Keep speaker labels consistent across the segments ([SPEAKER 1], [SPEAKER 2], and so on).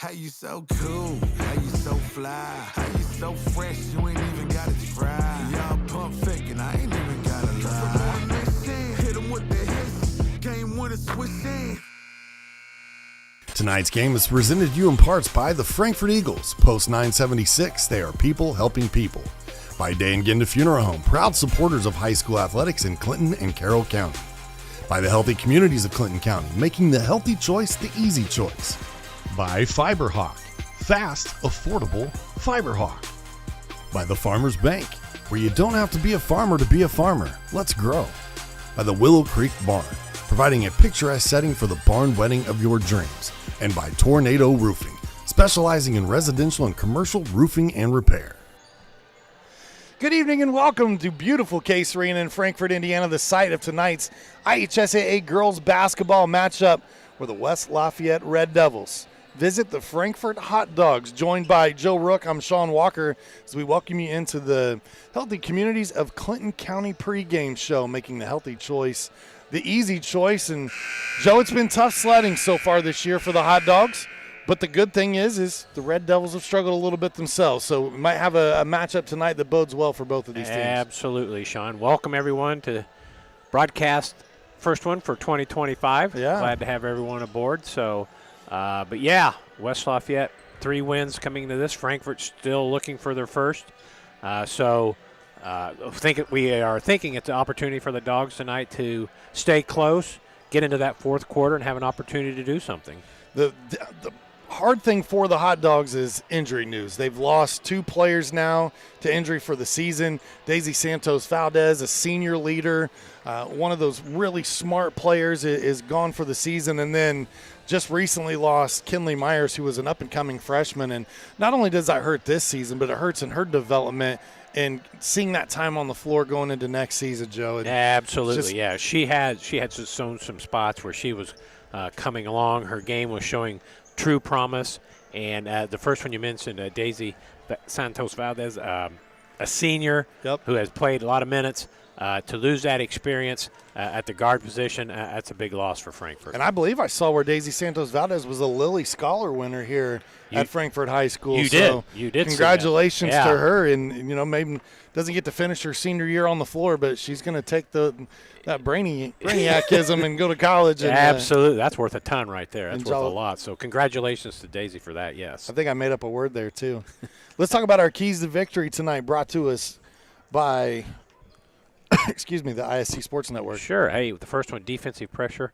[SPEAKER 1] How you so cool? How you so fly? How you so fresh? You ain't even gotta try. Y'all pump faking, I ain't even gotta lie. Hit 'em with the hits. Game winner, switch in.
[SPEAKER 2] Tonight's game is presented to you in parts by the Frankfort Eagles. Post 976, they are people helping people. By Day and Ginda Funeral Home, proud supporters of high school athletics in Clinton and Carroll County. By the healthy communities of Clinton County, making the healthy choice the easy choice.
[SPEAKER 3] By FiberHawk, fast, affordable FiberHawk.
[SPEAKER 2] By the Farmers Bank, where you don't have to be a farmer to be a farmer. Let's grow. By the Willow Creek Barn, providing a picturesque setting for the barn wedding of your dreams. And by Tornado Roofing, specializing in residential and commercial roofing and repair.
[SPEAKER 4] Good evening and welcome to beautiful Case Arena in Frankfort, Indiana, the site of tonight's IHSAA girls basketball matchup with the West Lafayette Red Devils. Visit the Frankfort Hot Dogs, joined by Joe Rook. I'm Sean Walker, as we welcome you into the Healthy Communities of Clinton County pregame show, making the healthy choice the easy choice. And Joe, it's been tough sledding so far this year for the Hot Dogs. But the good thing is the Red Devils have struggled a little bit themselves. So we might have a matchup tonight that bodes well for both of these teams.
[SPEAKER 5] Absolutely, Sean. Welcome, everyone, to broadcast first one for 2025.
[SPEAKER 4] Yeah.
[SPEAKER 5] Glad to have everyone aboard. So, but yeah, West Lafayette, 3 wins coming into this. Frankfort still looking for their first. We are thinking it's an opportunity for the Dogs tonight to stay close, get into that fourth quarter, and have an opportunity to do something.
[SPEAKER 4] The hard thing for the Hot Dogs is injury news. They've lost 2 players now to injury for the season. Daisy Santos-Valdez, a senior leader, one of those really smart players, is gone for the season. And then just recently lost Kinley Myers, who was an up-and-coming freshman. And not only does that hurt this season, but it hurts in her development and seeing that time on the floor going into next season, Joe.
[SPEAKER 5] Absolutely, yeah. She had shown some spots where she was coming along. Her game was showing true promise. And the first one you mentioned, Daisy Santos-Valdez, a senior who has played a lot of minutes, to lose that experience at the guard position, that's a big loss for Frankfort.
[SPEAKER 4] And I believe I saw where Daisy Santos-Valdez was a Lilly Scholar winner here at Frankfort High School.
[SPEAKER 5] You did.
[SPEAKER 4] Congratulations to her. And, maybe doesn't get to finish her senior year on the floor, but she's going to take that brainiacism and go to college. And,
[SPEAKER 5] absolutely. That's worth a ton right there. That's worth a lot. So congratulations to Daisy for that, yes.
[SPEAKER 4] I think I made up a word there, too. Let's talk about our keys to victory tonight, brought to us by – the ISC Sports Network.
[SPEAKER 5] Sure. Hey, the first one, defensive pressure.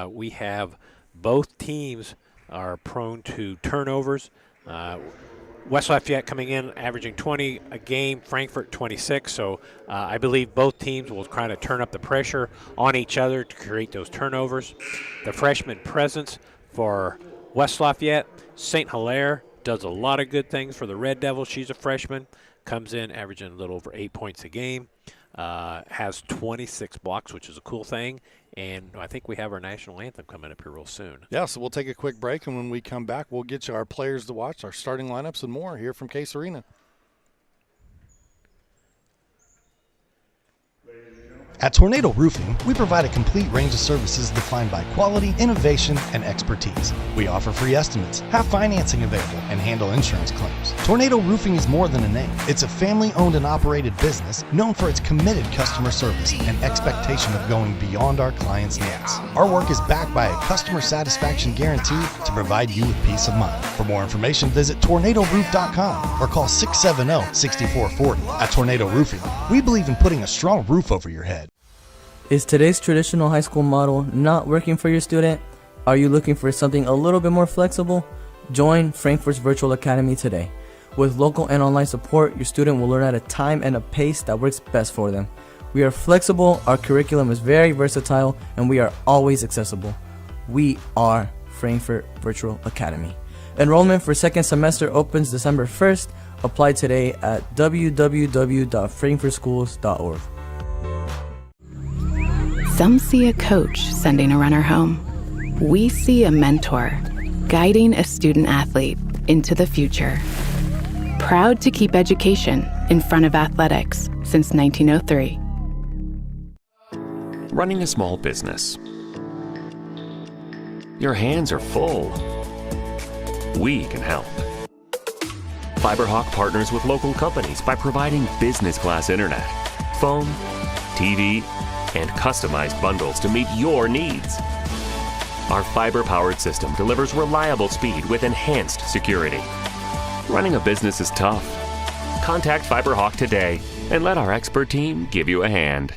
[SPEAKER 5] We have both teams are prone to turnovers. West Lafayette coming in, averaging 20 a game, Frankfort 26. So I believe both teams will try to turn up the pressure on each other to create those turnovers. The freshman presence for West Lafayette, St. Hilaire, does a lot of good things for the Red Devils. She's a freshman, comes in averaging a little over 8 points a game. Has 26 blocks, which is a cool thing. And I think we have our national anthem coming up here real soon.
[SPEAKER 4] Yeah, so we'll take a quick break, and when we come back, we'll get you our players to watch, our starting lineups, and more here from Case Arena.
[SPEAKER 2] At Tornado Roofing, we provide a complete range of services defined by quality, innovation, and expertise. We offer free estimates, have financing available, and handle insurance claims. Tornado Roofing is more than a name. It's a family-owned and operated business known for its committed customer service and expectation of going beyond our clients' needs. Our work is backed by a customer satisfaction guarantee to provide you with peace of mind. For more information, visit tornadoroof.com or call 670-6440. At Tornado Roofing, we believe in putting a strong roof over your head.
[SPEAKER 6] Is today's traditional high school model not working for your student? Are you looking for something a little bit more flexible? Join Frankfort's Virtual Academy today. With local and online support, your student will learn at a time and a pace that works best for them. We are flexible, our curriculum is very versatile, and we are always accessible. We are Frankfort Virtual Academy. Enrollment for second semester opens December 1st. Apply today at www.frankfortschools.org.
[SPEAKER 7] Some see a coach sending a runner home. We see a mentor guiding a student athlete into the future. Proud to keep education in front of athletics since 1903.
[SPEAKER 8] Running a small business. Your hands are full. we can help. FiberHawk partners with local companies by providing business-class internet, phone, TV, and customized bundles to meet your needs. Our fiber-powered system delivers reliable speed with enhanced security. Running a business is tough. Contact FiberHawk today and let our expert team give you a hand.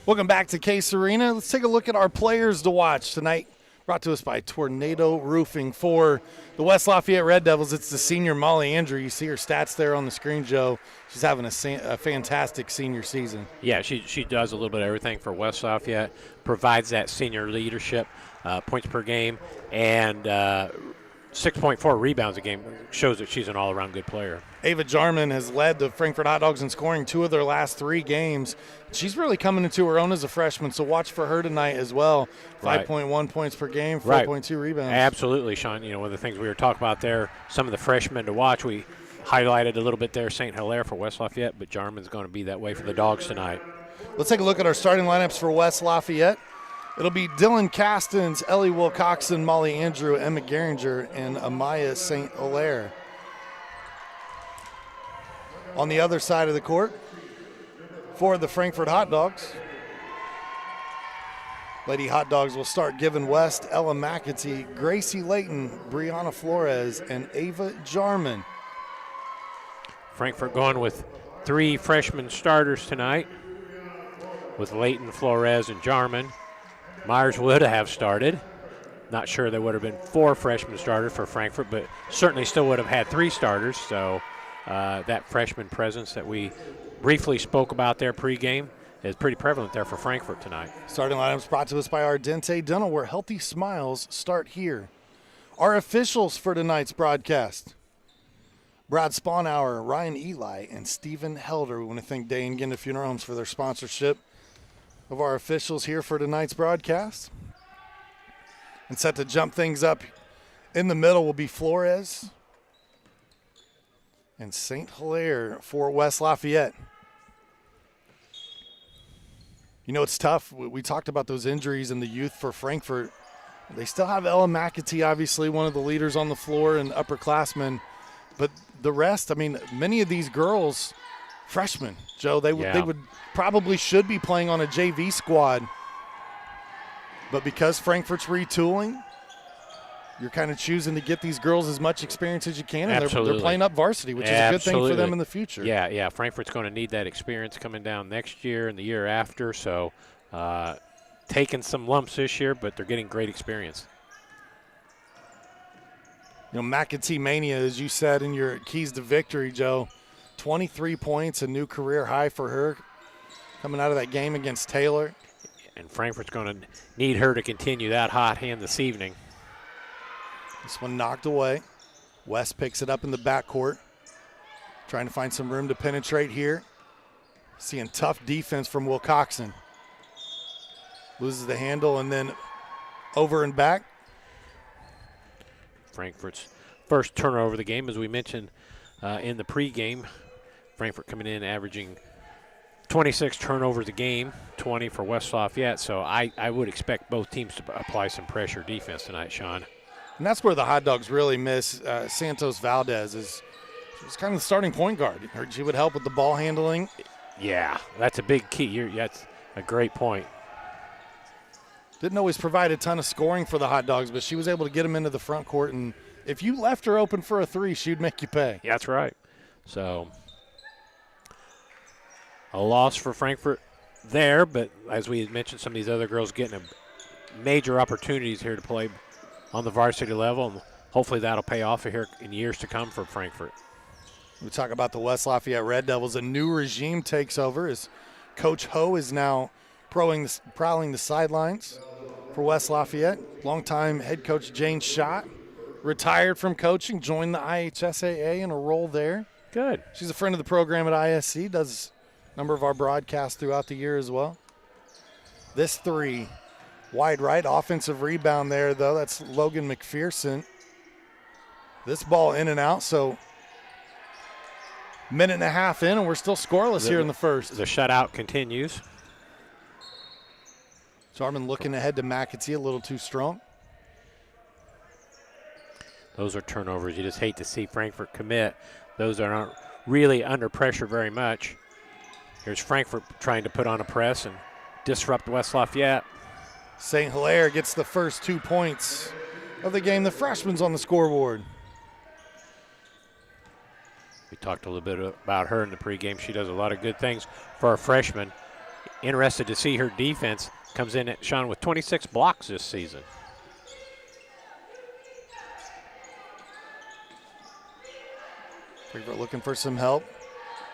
[SPEAKER 4] Welcome back to Case Arena. Let's take a look at our players to watch tonight. Brought to us by Tornado Roofing. For the West Lafayette Red Devils, it's the senior Molly Andrew. You see her stats there on the screen, Joe. She's having a fantastic senior season.
[SPEAKER 5] Yeah, she does a little bit of everything for West Lafayette, provides that senior leadership, points per game, and 6.4 rebounds a game. Shows that she's an all-around good player.
[SPEAKER 4] Ava Jarman has led the Frankfort Hot Dogs in scoring 2 of their last 3 games. She's really coming into her own as a freshman, so watch for her tonight as well. 5.1 points per game, 4.2 rebounds.
[SPEAKER 5] Absolutely, Sean. You know, one of the things we were talking about there, some of the freshmen to watch, we highlighted a little bit there, St. Hilaire for West Lafayette, but Jarman's going to be that way for the Dogs tonight.
[SPEAKER 4] Let's take a look at our starting lineups for West Lafayette. It'll be Dylan Castens, Ellie Wilcoxon, Molly Andrew, Emma Geringer, and Amaya St. Hilaire. On the other side of the court, for the Frankfort Hot Dogs, Lady Hot Dogs will start Given West, Ella McAtee, Gracie Layton, Brianna Flores, and Ava Jarman.
[SPEAKER 5] Frankfort going with 3 freshman starters tonight with Layton, Flores, and Jarman. Myers would have started. Not sure there would have been 4 freshman starters for Frankfort, but certainly still would have had 3 starters. So that freshman presence that we briefly spoke about there pregame is pretty prevalent there for Frankfort tonight.
[SPEAKER 4] Starting lineups brought to us by Ardente Dental, where healthy smiles start here. Our officials for tonight's broadcast: Brad Spawnhour, Ryan Eli, and Stephen Helder. We want to thank Day and Ginda Funeral Homes for their sponsorship of our officials here for tonight's broadcast. And set to jump things up in the middle will be Flores and St. Hilaire for West Lafayette. You know, it's tough. We talked about those injuries in the youth for Frankfort. They still have Ella McAtee, obviously one of the leaders on the floor and upperclassmen. But the rest, I mean, many of these girls, freshmen, Joe, they would probably should be playing on a JV squad. But because Frankfort's retooling, you're kind of choosing to get these girls as much experience as you can, and they're playing up varsity, which is a good thing for them in the future.
[SPEAKER 5] Yeah, Frankfort's going to need that experience coming down next year and the year after, so taking some lumps this year, but they're getting great experience.
[SPEAKER 4] You know, McAtee Mania, as you said in your keys to victory, Joe, 23 points, a new career high for her coming out of that game against Taylor.
[SPEAKER 5] And Frankfort's going to need her to continue that hot hand this evening.
[SPEAKER 4] This one knocked away. West picks it up in the backcourt, trying to find some room to penetrate here. Seeing tough defense from Wilcoxon. Loses the handle and then over and back.
[SPEAKER 5] Frankfort's first turnover of the game, as we mentioned in the pregame. Frankfort coming in averaging 26 turnovers a game, 20 for West Lafayette. So I would expect both teams to apply some pressure defense tonight, Sean.
[SPEAKER 4] And that's where the Hot Dogs really miss Santos Valdez. She's kind of the starting point guard. She would help with the ball handling.
[SPEAKER 5] Yeah, that's a big key. That's a great point.
[SPEAKER 4] Didn't always provide a ton of scoring for the Hot Dogs, but she was able to get them into the front court. And if you left her open for a 3, she'd make you pay.
[SPEAKER 5] Yeah, that's right. So a loss for Frankfort there, but as we had mentioned, some of these other girls getting major opportunities here to play on the varsity level, and hopefully that'll pay off here in years to come for Frankfort.
[SPEAKER 4] We talk about the West Lafayette Red Devils. A new regime takes over as Coach Ho is now prowling the sidelines for West Lafayette. Longtime head coach Jane Schott retired from coaching, joined the IHSAA in a role there.
[SPEAKER 5] Good.
[SPEAKER 4] She's a friend of the program at ISC, does a number of our broadcasts throughout the year as well. This 3, wide right, offensive rebound there, though. That's Logan McPherson. This ball in and out, so minute and a half in, and we're still scoreless here in the first.
[SPEAKER 5] The shutout continues.
[SPEAKER 4] Jarman looking ahead to McAtee, a little too strong.
[SPEAKER 5] Those are turnovers. You just hate to see Frankfort commit. Those that aren't really under pressure very much. Here's Frankfort trying to put on a press and disrupt West Lafayette.
[SPEAKER 4] St. Hilaire gets the first 2 points of the game. The freshman's on the scoreboard.
[SPEAKER 5] We talked a little bit about her in the pregame. She does a lot of good things for a freshman. Interested to see her defense. Comes in at Sean with 26 blocks this season.
[SPEAKER 4] Frankfort looking for some help.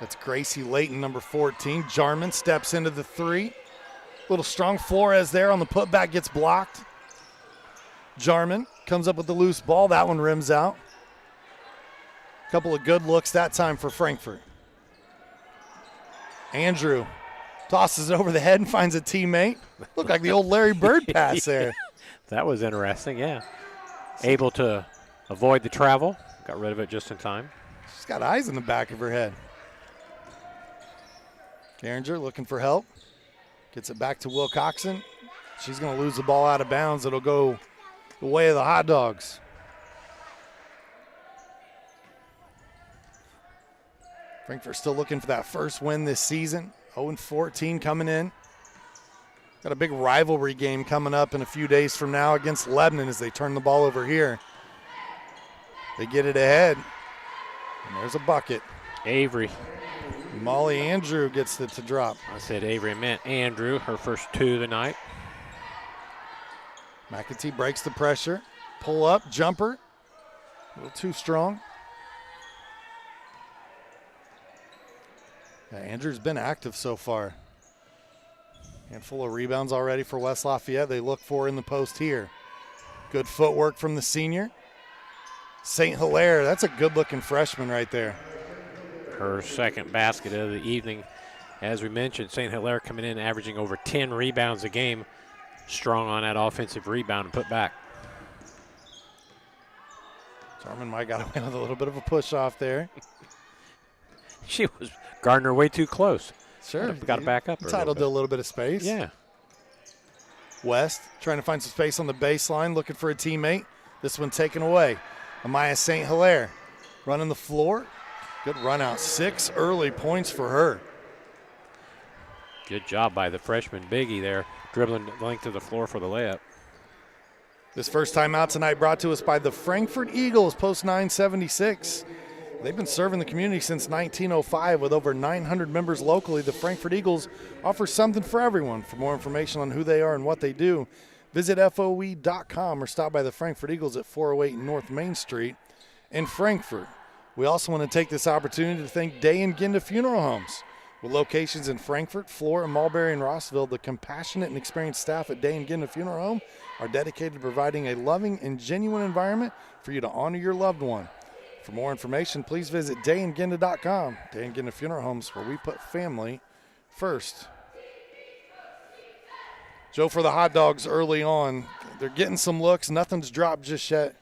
[SPEAKER 4] That's Gracie Layton, number 14. Jarman steps into the three. Little strong Flores there on the putback, gets blocked. Jarman comes up with the loose ball. That one rims out. Couple of good looks that time for Frankfort. Andrew tosses it over the head and finds a teammate. Looked like the old Larry Bird pass there.
[SPEAKER 5] That was interesting, yeah. Able to avoid the travel. Got rid of it just in time.
[SPEAKER 4] She's got eyes in the back of her head. Garinger looking for help. Gets it back to Wilcoxon. She's going to lose the ball out of bounds. It'll go the way of the Hot Dogs. Frankfort still looking for that first win this season. 0-14 coming in. Got a big rivalry game coming up in a few days from now against Lebanon as they turn the ball over here. They get it ahead. And there's a bucket.
[SPEAKER 5] Avery.
[SPEAKER 4] Molly Andrew gets it to drop.
[SPEAKER 5] I said Avery, meant Andrew, her first two of the night.
[SPEAKER 4] McAtee breaks the pressure. Pull up, jumper. A little too strong. Yeah, Andrew's been active so far. Handful of rebounds already for West Lafayette. They look for in the post here. Good footwork from the senior. St. Hilaire, that's a good-looking freshman right there.
[SPEAKER 5] Her second basket of the evening. As we mentioned, St. Hilaire coming in averaging over 10 rebounds a game. Strong on that offensive rebound and put back.
[SPEAKER 4] Jarman might got away with a little bit of a push off there.
[SPEAKER 5] She was guarding her way too close.
[SPEAKER 4] Sure.
[SPEAKER 5] Got to back up.
[SPEAKER 4] Entitled to a little bit of space.
[SPEAKER 5] Yeah.
[SPEAKER 4] West trying to find some space on the baseline, looking for a teammate. This one taken away. Amaya St. Hilaire running the floor. Good run out. 6 early points for her.
[SPEAKER 5] Good job by the freshman Biggie there, dribbling the length of the floor for the layup.
[SPEAKER 4] This first time out tonight brought to us by the Frankfort Eagles, Post 976. They've been serving the community since 1905 with over 900 members locally. The Frankfort Eagles offer something for everyone. For more information on who they are and what they do, visit FOE.com or stop by the Frankfort Eagles at 408 North Main Street in Frankfort. We also want to take this opportunity to thank Day and Ginda Funeral Homes. With locations in Frankfort, Flora, Mulberry, and Rossville, the compassionate and experienced staff at Day and Ginda Funeral Home are dedicated to providing a loving and genuine environment for you to honor your loved one. For more information, please visit dayandginda.com. Day and Ginda Funeral Homes, where we put family first. Joe, for the Hot Dogs early on, they're getting some looks. Nothing's dropped just yet.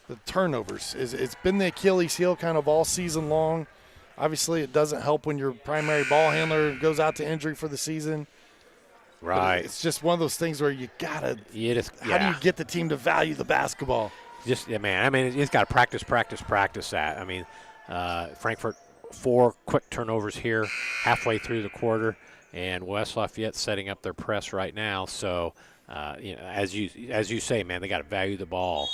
[SPEAKER 4] The turnovers, it's been the Achilles heel kind of all season long. Obviously, it doesn't help when your primary ball handler goes out to injury for the season.
[SPEAKER 5] Right.
[SPEAKER 4] But it's just one of those things where you gotta.
[SPEAKER 5] How
[SPEAKER 4] do you get the team to value the basketball?
[SPEAKER 5] Man. I mean, it's got to practice that. I mean, Frankfort 4 quick turnovers here, halfway through the quarter, and West Lafayette setting up their press right now. So, as you say, man, they got to value the ball.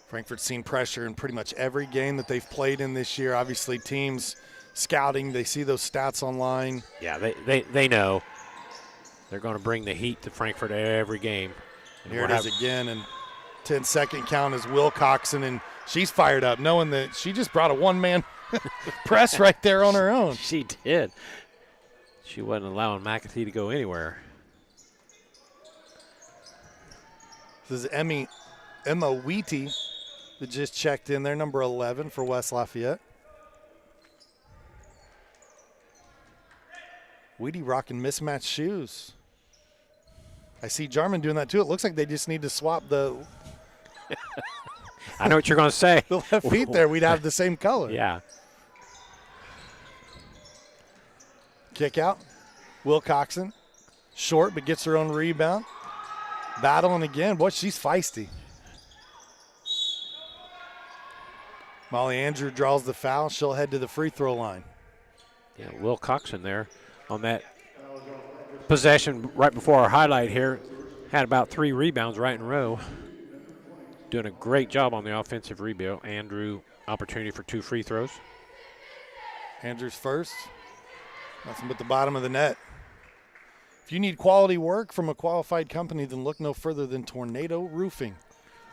[SPEAKER 4] Frankfort's seen pressure in pretty much every game that they've played in this year. Obviously, teams scouting, they see those stats online.
[SPEAKER 5] Yeah, they know they're going to bring the heat to Frankfort every game. And
[SPEAKER 4] here it is again, and 10-second count is Wilcoxon, and she's fired up, knowing that she just brought a one-man press right there on her own.
[SPEAKER 5] She did. She wasn't allowing McAtee to go anywhere.
[SPEAKER 4] This is Emma Wheaty that just checked in there, number 11 for West Lafayette. Wheaty rocking mismatched shoes. I see Jarman doing that too. It looks like they just need to swap the
[SPEAKER 5] I know what you're going to say.
[SPEAKER 4] the left feet there. We'd have the same color.
[SPEAKER 5] Yeah.
[SPEAKER 4] Kick out. Wilcoxon. Short, but gets her own rebound. Battling again. Boy, she's feisty. Molly Andrew draws the foul. She'll head to the free throw line.
[SPEAKER 5] Yeah, Will Coxon there on that possession right before our highlight here. Had about 3 rebounds right in a row. Doing a great job on the offensive rebound. Andrew, opportunity for 2 free throws.
[SPEAKER 4] Andrews first. Nothing but the bottom of the net. If you need quality work from a qualified company, then look no further than Tornado Roofing.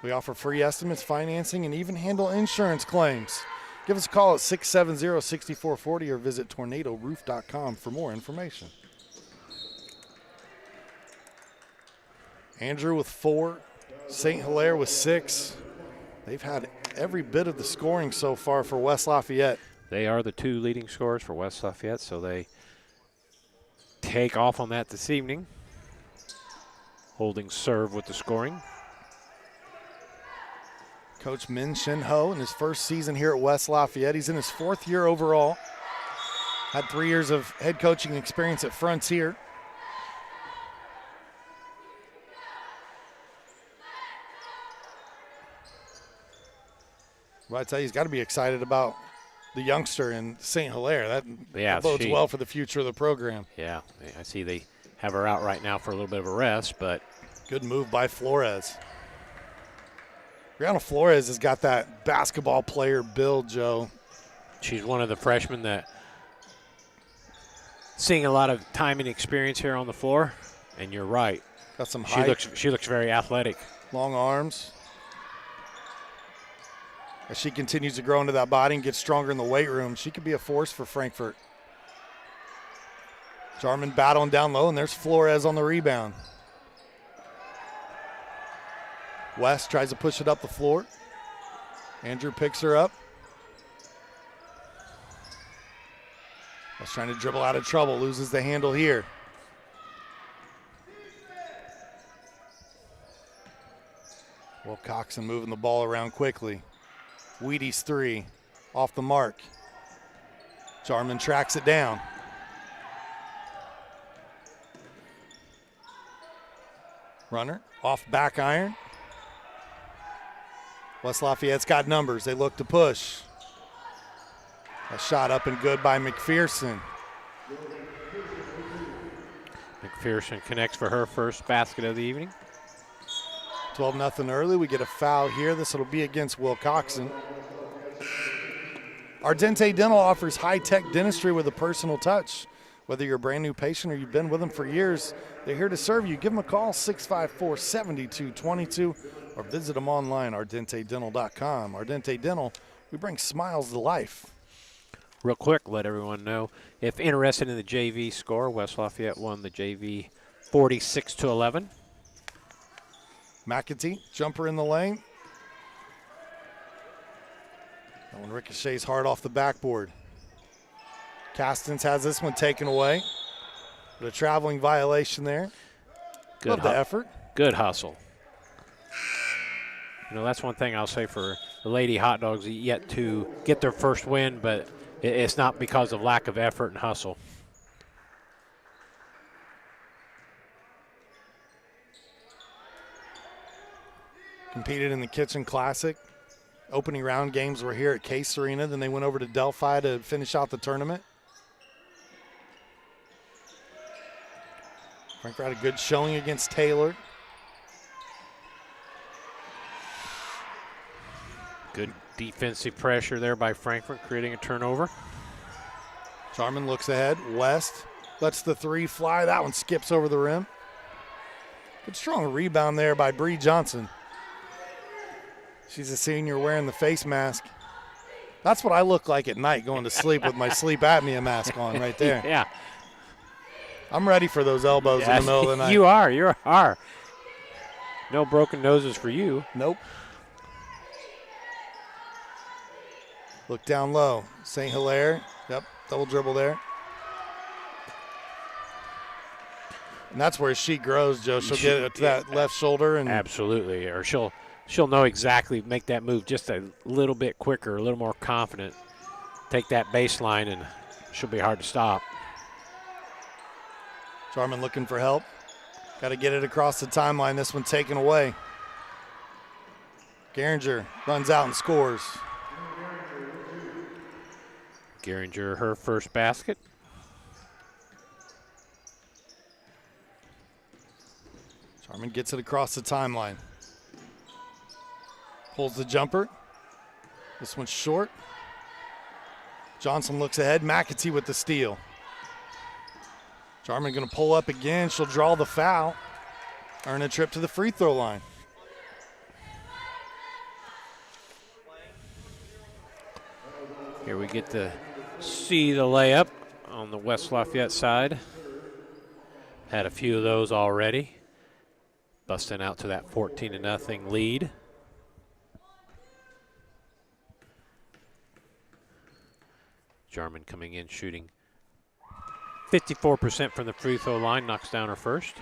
[SPEAKER 4] We offer free estimates, financing, and even handle insurance claims. Give us a call at 670-6440 or visit tornadoroof.com for more information. Andrew with 4, St. Hilaire with 6. They've had every bit of the scoring so far for West Lafayette.
[SPEAKER 5] They are the 2 leading scorers for West Lafayette, so they take off on that this evening. Holding serve with the scoring.
[SPEAKER 4] Coach Min Shin Ho in his first season here at West Lafayette. He's in his 4th year overall. Had 3 years of head coaching experience at Frontier. Well, I tell you, he's got to be excited about the youngster in St. Hilaire. That bodes well for the future of the program.
[SPEAKER 5] Yeah, I see they have her out right now for a little bit of a rest, but
[SPEAKER 4] good move by Flores. Brianna Flores has got that basketball player build, Joe.
[SPEAKER 5] She's one of the freshmen that seeing a lot of time and experience here on the floor, and you're right.
[SPEAKER 4] Got some height.
[SPEAKER 5] She looks very athletic.
[SPEAKER 4] Long arms. As she continues to grow into that body and get stronger in the weight room, she could be a force for Frankfort. Jarman battling down low, and there's Flores on the rebound. West tries to push it up the floor. Andrew picks her up. West trying to dribble out of trouble, loses the handle here. Will Coxon moving the ball around quickly. Wheaties 3 off the mark. Jarman tracks it down. Runner off back iron. West Lafayette's got numbers. They look to push. A shot up and good by McPherson.
[SPEAKER 5] McPherson connects for her first basket of the evening.
[SPEAKER 4] 12-0 early. We get a foul here. This will be against Will Coxon. Ardente Dental offers high-tech dentistry with a personal touch. Whether you're a brand new patient or you've been with them for years, they're here to serve you. Give them a call, 654-7222, or visit them online, ardentedental.com. Ardente Dental, we bring smiles to life.
[SPEAKER 5] Real quick, let everyone know, if interested in the JV score, West Lafayette won the JV 46-11.
[SPEAKER 4] McAtee, jumper in the lane. That one ricochets hard off the backboard. Castens has this one taken away. But a traveling violation there. Love the effort.
[SPEAKER 5] Good hustle. You know, that's one thing I'll say for the Lady Hot Dogs, yet to get their first win, but it's not because of lack of effort and hustle.
[SPEAKER 4] Competed in the Kitchen Classic. Opening round games were here at Case Arena. Then they went over to Delphi to finish out the tournament. Frankfort had a good showing against Taylor.
[SPEAKER 5] Good defensive pressure there by Frankfort, creating a turnover.
[SPEAKER 4] Jarman looks ahead. West lets the 3 fly. That one skips over the rim. Good strong rebound there by Bree Johnson. She's a senior wearing the face mask. That's what I look like at night going to sleep with my sleep apnea mask on right there.
[SPEAKER 5] Yeah.
[SPEAKER 4] I'm ready for those elbows in the middle of the night.
[SPEAKER 5] You are. No broken noses for you.
[SPEAKER 4] Nope. Look down low. St. Hilaire. Yep, double dribble there. And that's where she grows, Joe. She'll get it to that left shoulder. And
[SPEAKER 5] absolutely. Or she'll know exactly, make that move just a little bit quicker, a little more confident. Take that baseline, and she'll be hard to stop.
[SPEAKER 4] Jarman looking for help. Got to get it across the timeline. This one taken away. Geringer runs out and scores.
[SPEAKER 5] Geringer, her first basket.
[SPEAKER 4] Jarman gets it across the timeline. Pulls the jumper. This one's short. Johnson looks ahead. McAtee with the steal. Jarman going to pull up again. She'll draw the foul. Earn a trip to the free throw line.
[SPEAKER 5] Here we get to see the layup on the West Lafayette side. Had a few of those already. Busting out to that 14-0 lead. Jarman coming in shooting 54% from the free throw line, knocks down her first.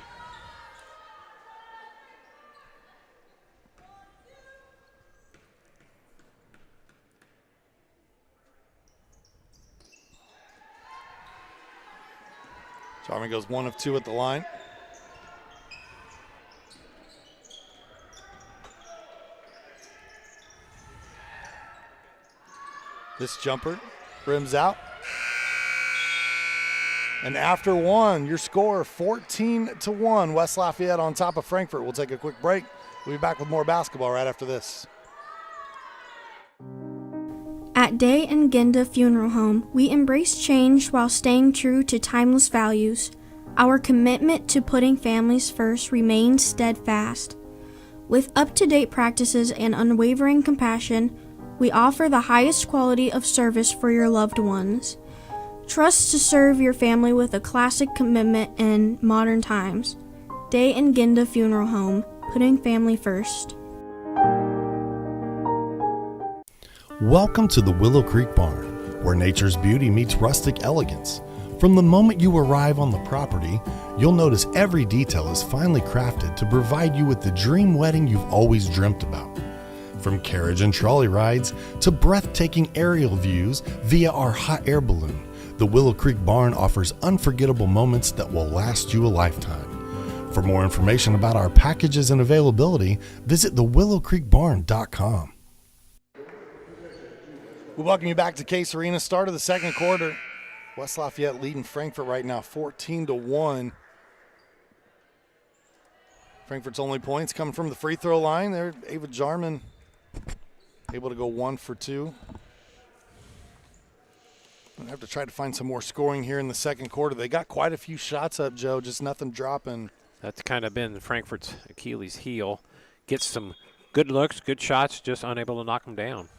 [SPEAKER 4] Jarman goes 1 of 2 at the line. This jumper rims out. And after one, your score 14-1. West Lafayette on top of Frankfort. We'll take a quick break. We'll be back with more basketball right after this.
[SPEAKER 9] At Day and Genda Funeral Home, we embrace change while staying true to timeless values. Our commitment to putting families first remains steadfast. With up-to-date practices and unwavering compassion, we offer the highest quality of service for your loved ones. Trust to serve your family with a classic commitment in modern times. Day and Genda Funeral Home, putting family first.
[SPEAKER 3] Welcome to the Willow Creek Barn, where nature's beauty meets rustic elegance. From the moment you arrive on the property, you'll notice every detail is finely crafted to provide you with the dream wedding you've always dreamt about. From carriage and trolley rides to breathtaking aerial views via our hot air balloon, the Willow Creek Barn offers unforgettable moments that will last you a lifetime. For more information about our packages and availability, visit thewillowcreekbarn.com.
[SPEAKER 4] We welcome you back to Case Arena. Start of the second quarter. West Lafayette leading Frankfort right now 14-1. Frankfort's only points coming from the free throw line. There, Ava Jarman able to go 1 for 2. Gonna have to try to find some more scoring here in the second quarter. They got quite a few shots up, Joe, just nothing dropping.
[SPEAKER 5] That's kind of been Frankfort's Achilles heel. Gets some good looks, good shots, just unable to knock them down.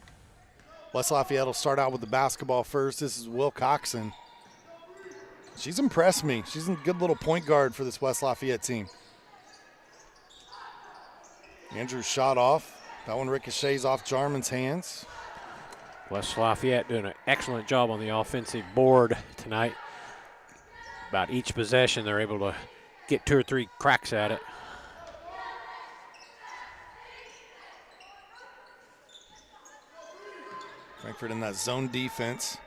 [SPEAKER 4] West Lafayette will start out with the basketball first. This is Will Coxon. She's impressed me. She's a good little point guard for this West Lafayette team. Andrews shot off. That one ricochets off Jarman's hands.
[SPEAKER 5] West Lafayette doing an excellent job on the offensive board tonight. About each possession, they're able to get 2 or 3 cracks at it.
[SPEAKER 4] Frankfort in that zone defense.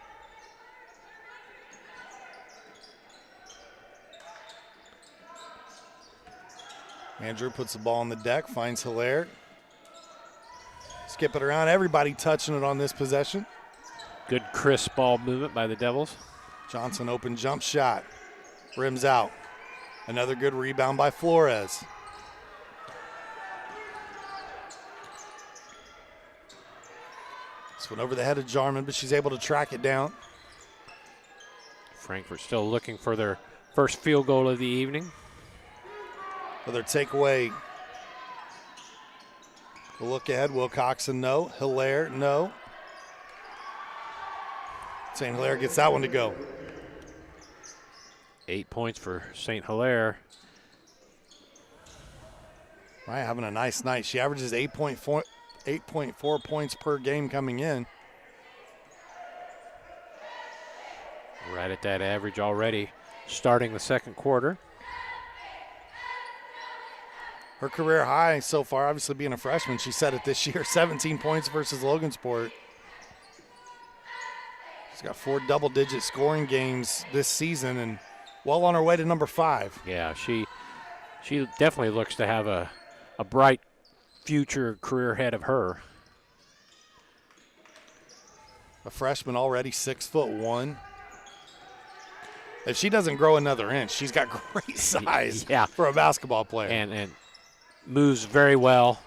[SPEAKER 4] Andrew puts the ball on the deck, finds Hilaire. Skip it around, everybody touching it on this possession.
[SPEAKER 5] Good crisp ball movement by the Devils.
[SPEAKER 4] Johnson open jump shot, rims out. Another good rebound by Flores. This one over the head of Jarman, but she's able to track it down.
[SPEAKER 5] Frankfort still looking for their first field goal of the evening.
[SPEAKER 4] Another takeaway. The look ahead, Will Coxon, no. Hilaire, no. St. Hilaire gets that one to go.
[SPEAKER 5] 8 points for St. Hilaire.
[SPEAKER 4] Right, having a nice night. She averages 8.4 points per game coming in.
[SPEAKER 5] Right at that average already, starting the second quarter.
[SPEAKER 4] Her career high so far, obviously being a freshman, she set it this year, 17 points versus Logansport. She's got 4 double-digit scoring games this season and well on her way to number 5.
[SPEAKER 5] Yeah, she definitely looks to have a bright future career ahead of her.
[SPEAKER 4] A freshman already 6'1". If she doesn't grow another inch, she's got great size for a basketball player.
[SPEAKER 5] And moves very well,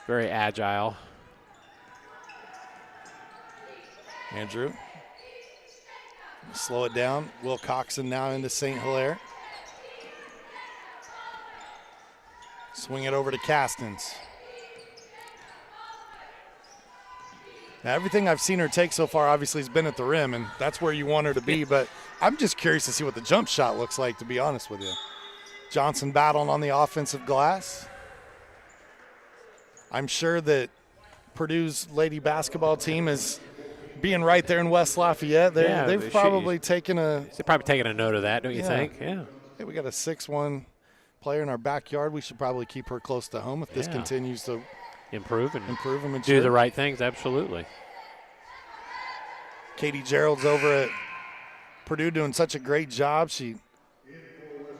[SPEAKER 5] very agile.
[SPEAKER 4] Andrew, slow it down. Will Coxon now into St. Hilaire. Swing it over to Castens. Now, everything I've seen her take so far obviously has been at the rim, and that's where you want her to be, but I'm just curious to see what the jump shot looks like, to be honest with you. Johnson battling on the offensive glass. I'm sure that Purdue's lady basketball team is being right there in West Lafayette. They've probably taken a
[SPEAKER 5] note of that, don't you think? Yeah.
[SPEAKER 4] Hey, we got a 6'1" player in our backyard. We should probably keep her close to home if this continues to
[SPEAKER 5] improve and
[SPEAKER 4] mature.
[SPEAKER 5] Do the right things. Absolutely.
[SPEAKER 4] Katie Gerald's over at Purdue doing such a great job. She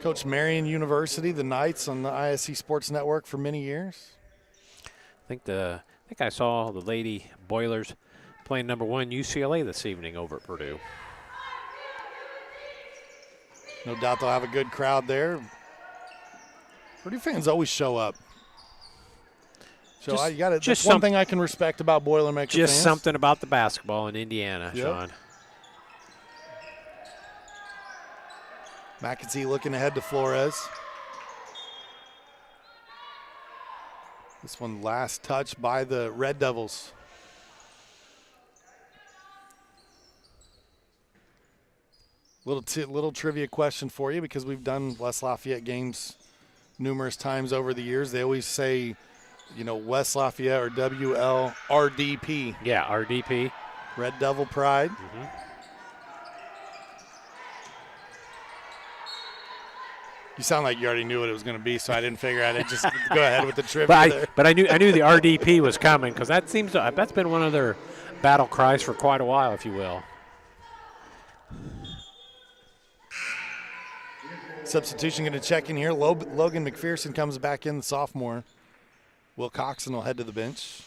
[SPEAKER 4] coached Marion University, the Knights, on the ISC Sports Network for many years.
[SPEAKER 5] I think I saw the Lady Boilers playing number 1 UCLA this evening over at Purdue.
[SPEAKER 4] No doubt they'll have a good crowd there. Purdue fans always show up. So that's one thing I can respect about Boilermaker fans.
[SPEAKER 5] Just something about the basketball in Indiana, Sean.
[SPEAKER 4] McAtee looking ahead to Flores. This one last touch by the Red Devils. Little trivia question for you, because we've done West Lafayette games numerous times over the years. They always say, West Lafayette or WLRDP.
[SPEAKER 5] Yeah, RDP.
[SPEAKER 4] Red Devil Pride.
[SPEAKER 5] Mm-hmm.
[SPEAKER 4] You sound like you already knew what it was going to be, so I didn't figure I'd just go ahead with the trivia.
[SPEAKER 5] But I knew the RDP was coming, because that's been one of their battle cries for quite a while, if you will.
[SPEAKER 4] Substitution going to check in here. Logan McPherson comes back in, the sophomore. Will Coxon will head to the bench.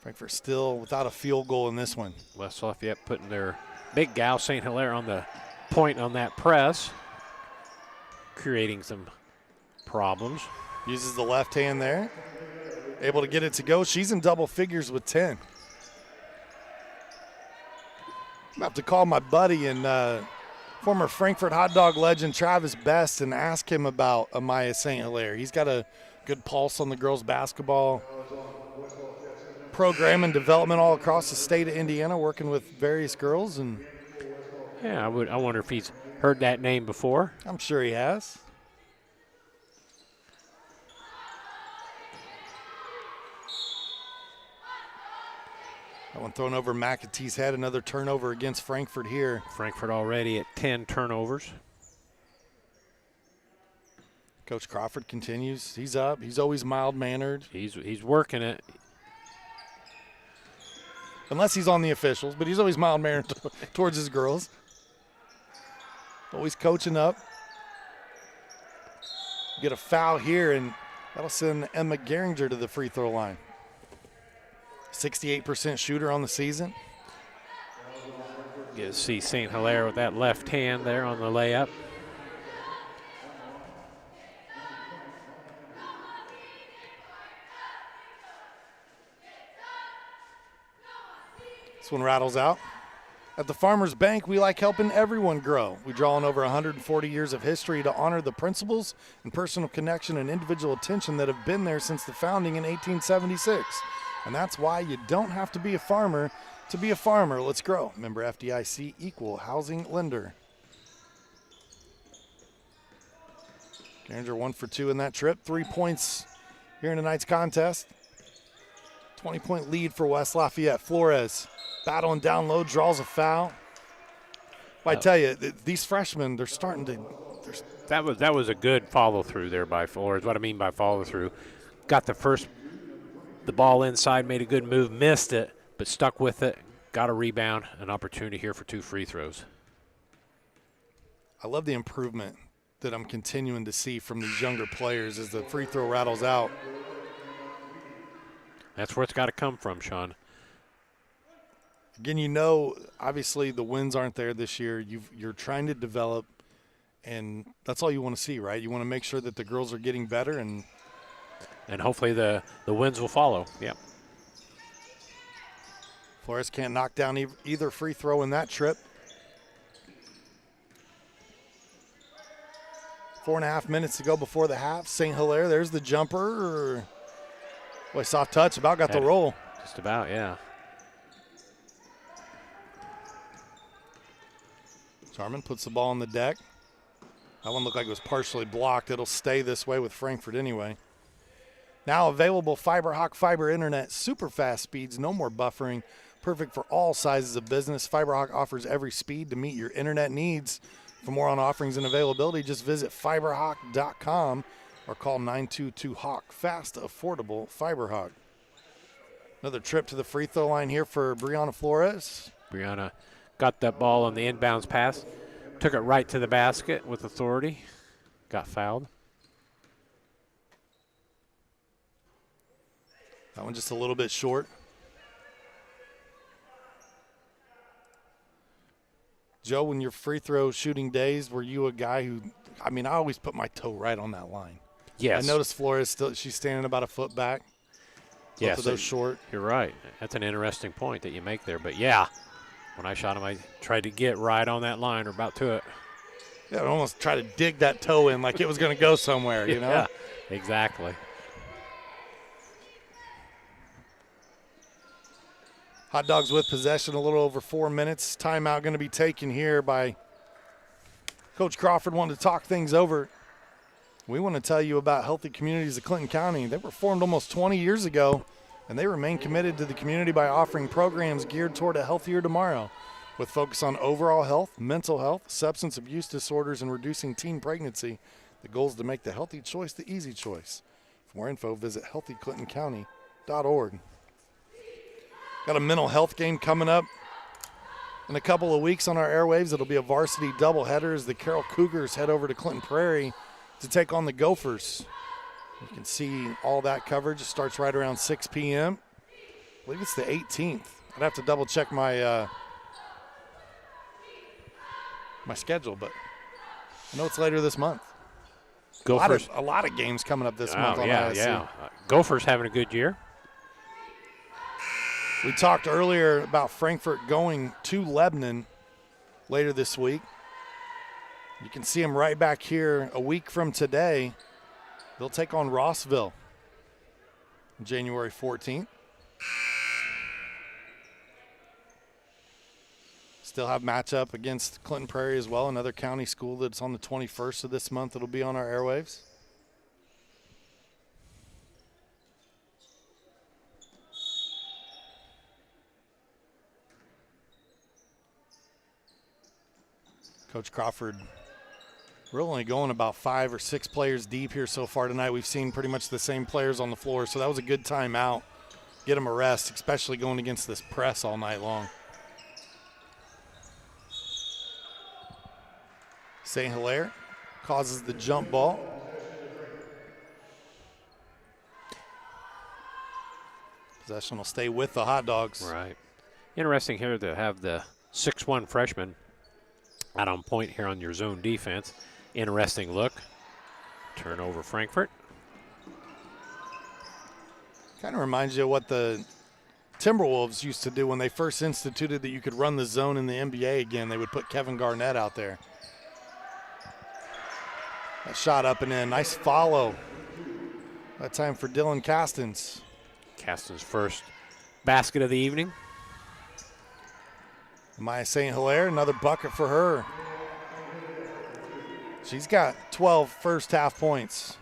[SPEAKER 4] Frankfort still without a field goal in this one.
[SPEAKER 5] West Lafayette putting their big gal, St. Hilaire, on the point on that press, creating some problems.
[SPEAKER 4] Uses the left hand there. Able to get it to go. She's in double figures with 10. I'm about to call my buddy and former Frankfort hot dog legend Travis Best and ask him about Amaya St. Hilaire. He's got a good pulse on the girls basketball program and development all across the state of Indiana, working with various girls. And
[SPEAKER 5] I wonder if he's heard that name before.
[SPEAKER 4] I'm sure he has. That one thrown over McAtee's head. Another turnover against Frankfort here.
[SPEAKER 5] Frankfort already at 10 turnovers.
[SPEAKER 4] Coach Crawford continues. He's up. He's always mild-mannered.
[SPEAKER 5] He's working it.
[SPEAKER 4] Unless he's on the officials, but he's always mild-mannered towards his girls. Always coaching up. Get a foul here, and that'll send Emma Geringer to the free throw line. 68% shooter on the season.
[SPEAKER 5] You see St. Hilaire with that left hand there on the layup.
[SPEAKER 4] This one rattles out. At the Farmers Bank, we like helping everyone grow. We draw on over 140 years of history to honor the principles and personal connection and individual attention that have been there since the founding in 1876. And that's why you don't have to be a farmer to be a farmer. Let's grow. Member FDIC, equal housing lender. Geringer 1 for 2 in that trip. 3 points here in tonight's contest. 20-point lead for West Lafayette. Flores battling down low, draws a foul. Well, I tell you, these freshmen, they're starting to.
[SPEAKER 5] That was a good follow through there by Flores. What I mean by follow through, got the ball inside, made a good move, missed it, but stuck with it, got a rebound, an opportunity here for 2 free throws.
[SPEAKER 4] I love the improvement that I'm continuing to see from these younger players as the free throw rattles out.
[SPEAKER 5] That's where it's got to come from, Sean.
[SPEAKER 4] Again, obviously the wins aren't there this year. You're trying to develop, and that's all you want to see, right? You want to make sure that the girls are getting better, and
[SPEAKER 5] hopefully the wins will follow. Yep.
[SPEAKER 4] Flores can't knock down either free throw in that trip. 4.5 minutes to go before the half. St. Hilaire, there's the jumper. Boy, soft touch, about got the roll.
[SPEAKER 5] Just about, yeah.
[SPEAKER 4] Jarman puts the ball on the deck. That one looked like it was partially blocked. It'll stay this way with Frankfort anyway. Now available FiberHawk fiber internet, super fast speeds, no more buffering, perfect for all sizes of business. FiberHawk offers every speed to meet your internet needs. For more on offerings and availability, just visit fiberhawk.com or call 922-HAWK. Fast, affordable FiberHawk. Another trip to the free throw line here for Brianna Flores.
[SPEAKER 5] Brianna got that ball on the inbounds pass, took it right to the basket with authority, got fouled.
[SPEAKER 4] That one just a little bit short. Joe, when your free throw shooting days, were you a guy who, I always put my toe right on that line.
[SPEAKER 5] Yes.
[SPEAKER 4] I noticed Flores, she's standing about a foot back.
[SPEAKER 5] Yes.
[SPEAKER 4] Both of those short.
[SPEAKER 5] You're right. That's an interesting point that you make there. But, yeah, when I shot him, I tried to get right on that line or about to it.
[SPEAKER 4] Yeah, I almost tried to dig that toe in like it was going to go somewhere, you know?
[SPEAKER 5] Yeah, exactly.
[SPEAKER 4] Hot Dogs with possession, a little over 4 minutes. Timeout going to be taken here by Coach Crawford wanting to talk things over. We want to tell you about Healthy Communities of Clinton County. They were formed almost 20 years ago, and they remain committed to the community by offering programs geared toward a healthier tomorrow with focus on overall health, mental health, substance abuse disorders, and reducing teen pregnancy. The goal is to make the healthy choice the easy choice. For more info, visit healthyclintoncounty.org. Got a mental health game coming up in a couple of weeks on our airwaves. It'll be a varsity doubleheader as the Carroll Cougars head over to Clinton Prairie to take on the Gophers. You can see all that coverage. It starts right around 6 p.m. I believe it's the 18th. I'd have to double check my my schedule, but I know it's later this month.
[SPEAKER 5] Gophers.
[SPEAKER 4] A lot of games coming up this month on ISC.
[SPEAKER 5] Yeah. Gophers having a good year.
[SPEAKER 4] We talked earlier about Frankfort going to Lebanon later this week. You can see them right back here a week from today. They'll take on Rossville on January 14th. Still have matchup against Clinton Prairie as well, another county school that's on the 21st of this month. It'll be on our airwaves. Coach Crawford, we're only going about 5 or 6 players deep here so far tonight. We've seen pretty much the same players on the floor, so that was a good timeout. Get them a rest, especially going against this press all night long. St. Hilaire causes the jump ball. Possession will stay with the Hot Dogs.
[SPEAKER 5] Right. Interesting here to have the 6'1" freshman out on point here on your zone defense. Interesting look. Turnover Frankfort.
[SPEAKER 4] Kind of reminds you of what the Timberwolves used to do when they first instituted that you could run the zone in the NBA again. They would put Kevin Garnett out there. That shot up and in. Nice follow. That time for Dylan Castens.
[SPEAKER 5] Castens' first basket of the evening.
[SPEAKER 4] Maya St. Hilaire, another bucket for her. She's got 12 first half points.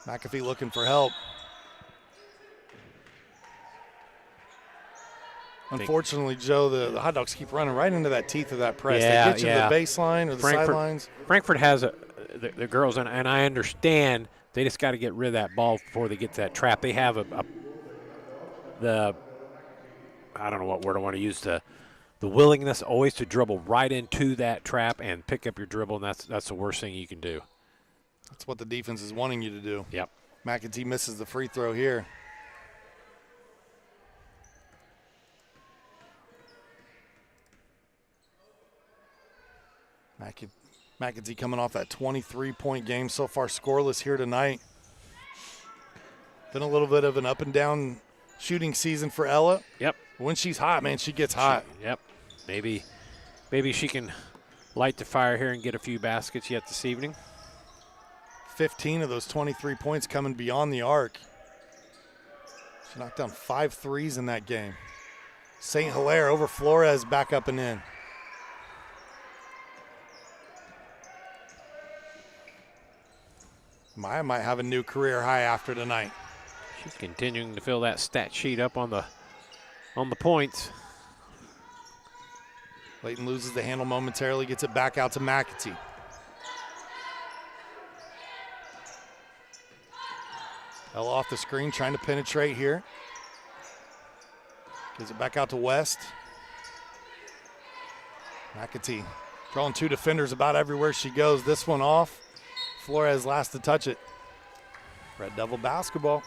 [SPEAKER 4] McAfee looking for help. Unfortunately, Joe, the Hot Dogs keep running right into that teeth of that press.
[SPEAKER 5] Yeah,
[SPEAKER 4] they get you to the baseline or the sidelines.
[SPEAKER 5] Frankfort has the girls, and I understand they just got to get rid of that ball before they get to that trap. They have I don't know what word I want to use, the willingness always to dribble right into that trap and pick up your dribble, and that's the worst thing you can do.
[SPEAKER 4] That's what the defense is wanting you to do.
[SPEAKER 5] Yep.
[SPEAKER 4] McEntee misses the free throw here. McEntee coming off that 23-point game, so far scoreless here tonight. Been a little bit of an up and down shooting season for Ella.
[SPEAKER 5] Yep.
[SPEAKER 4] When she's hot, man, she gets hot.
[SPEAKER 5] Yep. Maybe she can light the fire here and get a few baskets yet this evening.
[SPEAKER 4] 15 of those 23 points coming beyond the arc. She knocked down 5 threes in that game. St. Hilaire over Flores, back up and in. Maya might have a new career high after tonight.
[SPEAKER 5] She's continuing to fill that stat sheet up on the points.
[SPEAKER 4] Layton loses the handle momentarily, gets it back out to McEntee. Ella off the screen, trying to penetrate here. Gives it back out to West. McEntee drawing 2 defenders about everywhere she goes. This one off. Flores last to touch it. Red Devil basketball.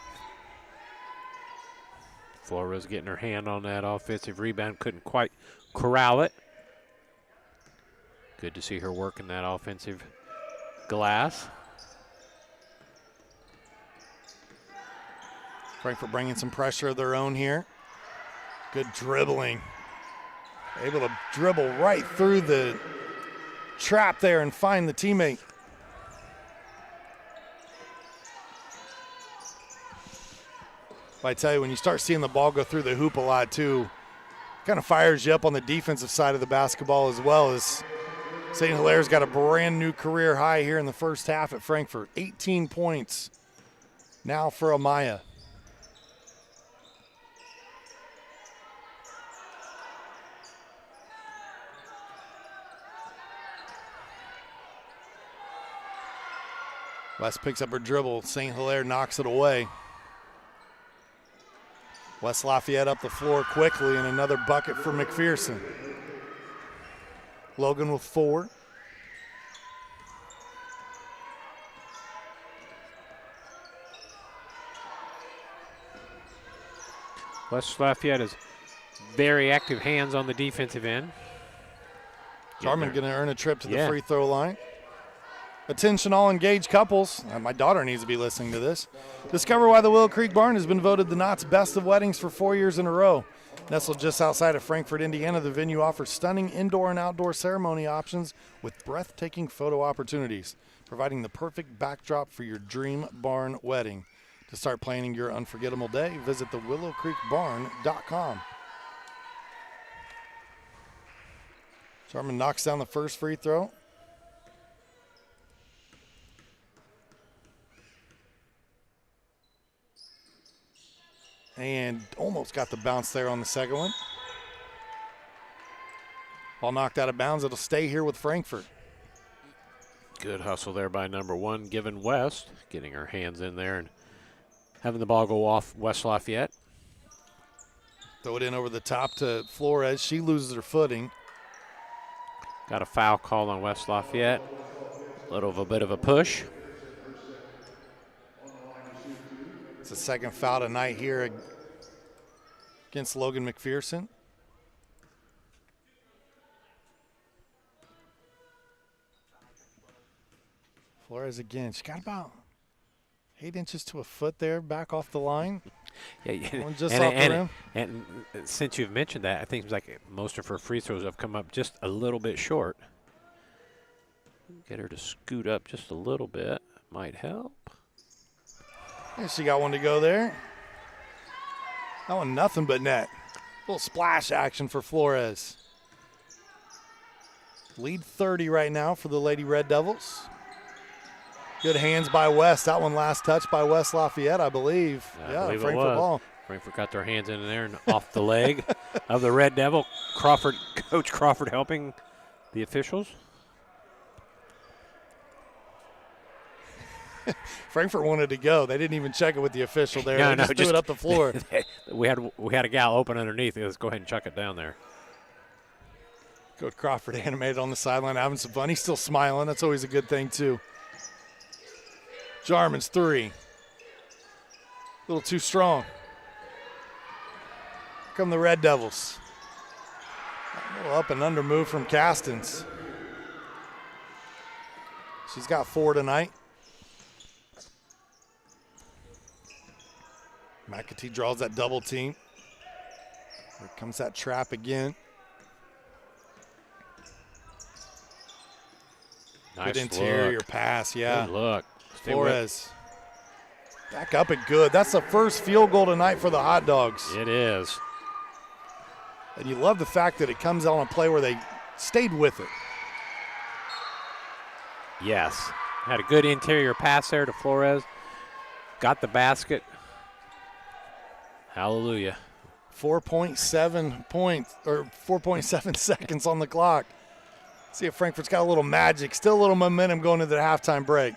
[SPEAKER 5] Flores getting her hand on that offensive rebound. Couldn't quite corral it. Good to see her working that offensive glass.
[SPEAKER 4] Frankfort bringing some pressure of their own here. Good dribbling. Able to dribble right through the trap there and find the teammate. But I tell you, when you start seeing the ball go through the hoop a lot too, kind of fires you up on the defensive side of the basketball as well. As St. Hilaire's got a brand new career high here in the first half at Frankfort. 18 points now for Amaya. West picks up her dribble. St. Hilaire knocks it away. West Lafayette up the floor quickly, and another bucket for McPherson. Logan with 4.
[SPEAKER 5] West Lafayette has very active hands on the defensive end.
[SPEAKER 4] Jarman going to earn a trip to the free throw line. Attention all engaged couples. My daughter needs to be listening to this. Discover why the Willow Creek Barn has been voted the Knott's Best of Weddings for 4 years in a row. Nestled just outside of Frankfort, Indiana, the venue offers stunning indoor and outdoor ceremony options with breathtaking photo opportunities, providing the perfect backdrop for your dream barn wedding. To start planning your unforgettable day, visit thewillowcreekbarn.com. Jarman knocks down the first free throw. And almost got the bounce there on the second one. Ball knocked out of bounds. It'll stay here with Frankfort.
[SPEAKER 5] Good hustle there by number 1, Given West, getting her hands in there and having the ball go off West Lafayette.
[SPEAKER 4] Throw it in over the top to Flores. She loses her footing.
[SPEAKER 5] Got a foul call on West Lafayette. A little of a bit of a push.
[SPEAKER 4] It's the second foul tonight here against Logan McPherson. Flores again. She got about 8 inches to a foot there, back off the line.
[SPEAKER 5] Yeah,
[SPEAKER 4] One just off the rim.
[SPEAKER 5] And since you've mentioned that, I think it's like most of her free throws have come up just a little bit short. Get her to scoot up just a little bit. Might help.
[SPEAKER 4] And she got one to go there. That one nothing but net. Little splash action for Flores. Lead 30 right now for the Lady Red Devils. Good hands by West. That one last touch by West Lafayette, I believe.
[SPEAKER 5] I believe
[SPEAKER 4] Frankfort
[SPEAKER 5] it was.
[SPEAKER 4] ball.
[SPEAKER 5] Frankfort got their hands in there and off the leg of the Red Devil. Coach Crawford helping the officials.
[SPEAKER 4] Frankfort wanted to go. They didn't even check it with the official there.
[SPEAKER 5] No,
[SPEAKER 4] they just threw it up the floor.
[SPEAKER 5] we had a gal open underneath. Let's go ahead and chuck it down there.
[SPEAKER 4] Coach Crawford animated on the sideline, having some fun. He's still smiling. That's always a good thing, too. Jarman's 3. little too strong. Here come the Red Devils. A little up and under move from Castens. She's got 4 tonight. McAtee draws that double team. Here comes that trap again.
[SPEAKER 5] Nice
[SPEAKER 4] good interior
[SPEAKER 5] look.
[SPEAKER 4] pass, yeah.
[SPEAKER 5] Good look. Stay
[SPEAKER 4] Flores. Back up and good. That's the first field goal tonight for the Hot Dogs.
[SPEAKER 5] It is.
[SPEAKER 4] And you love the fact that it comes out on a play where they stayed with it.
[SPEAKER 5] Yes. Had a good interior pass there to Flores. Got the basket. Hallelujah.
[SPEAKER 4] 4.7 points, or 4.7 seconds on the clock. See if Frankfort's got a little magic. Still a little momentum going into the halftime break.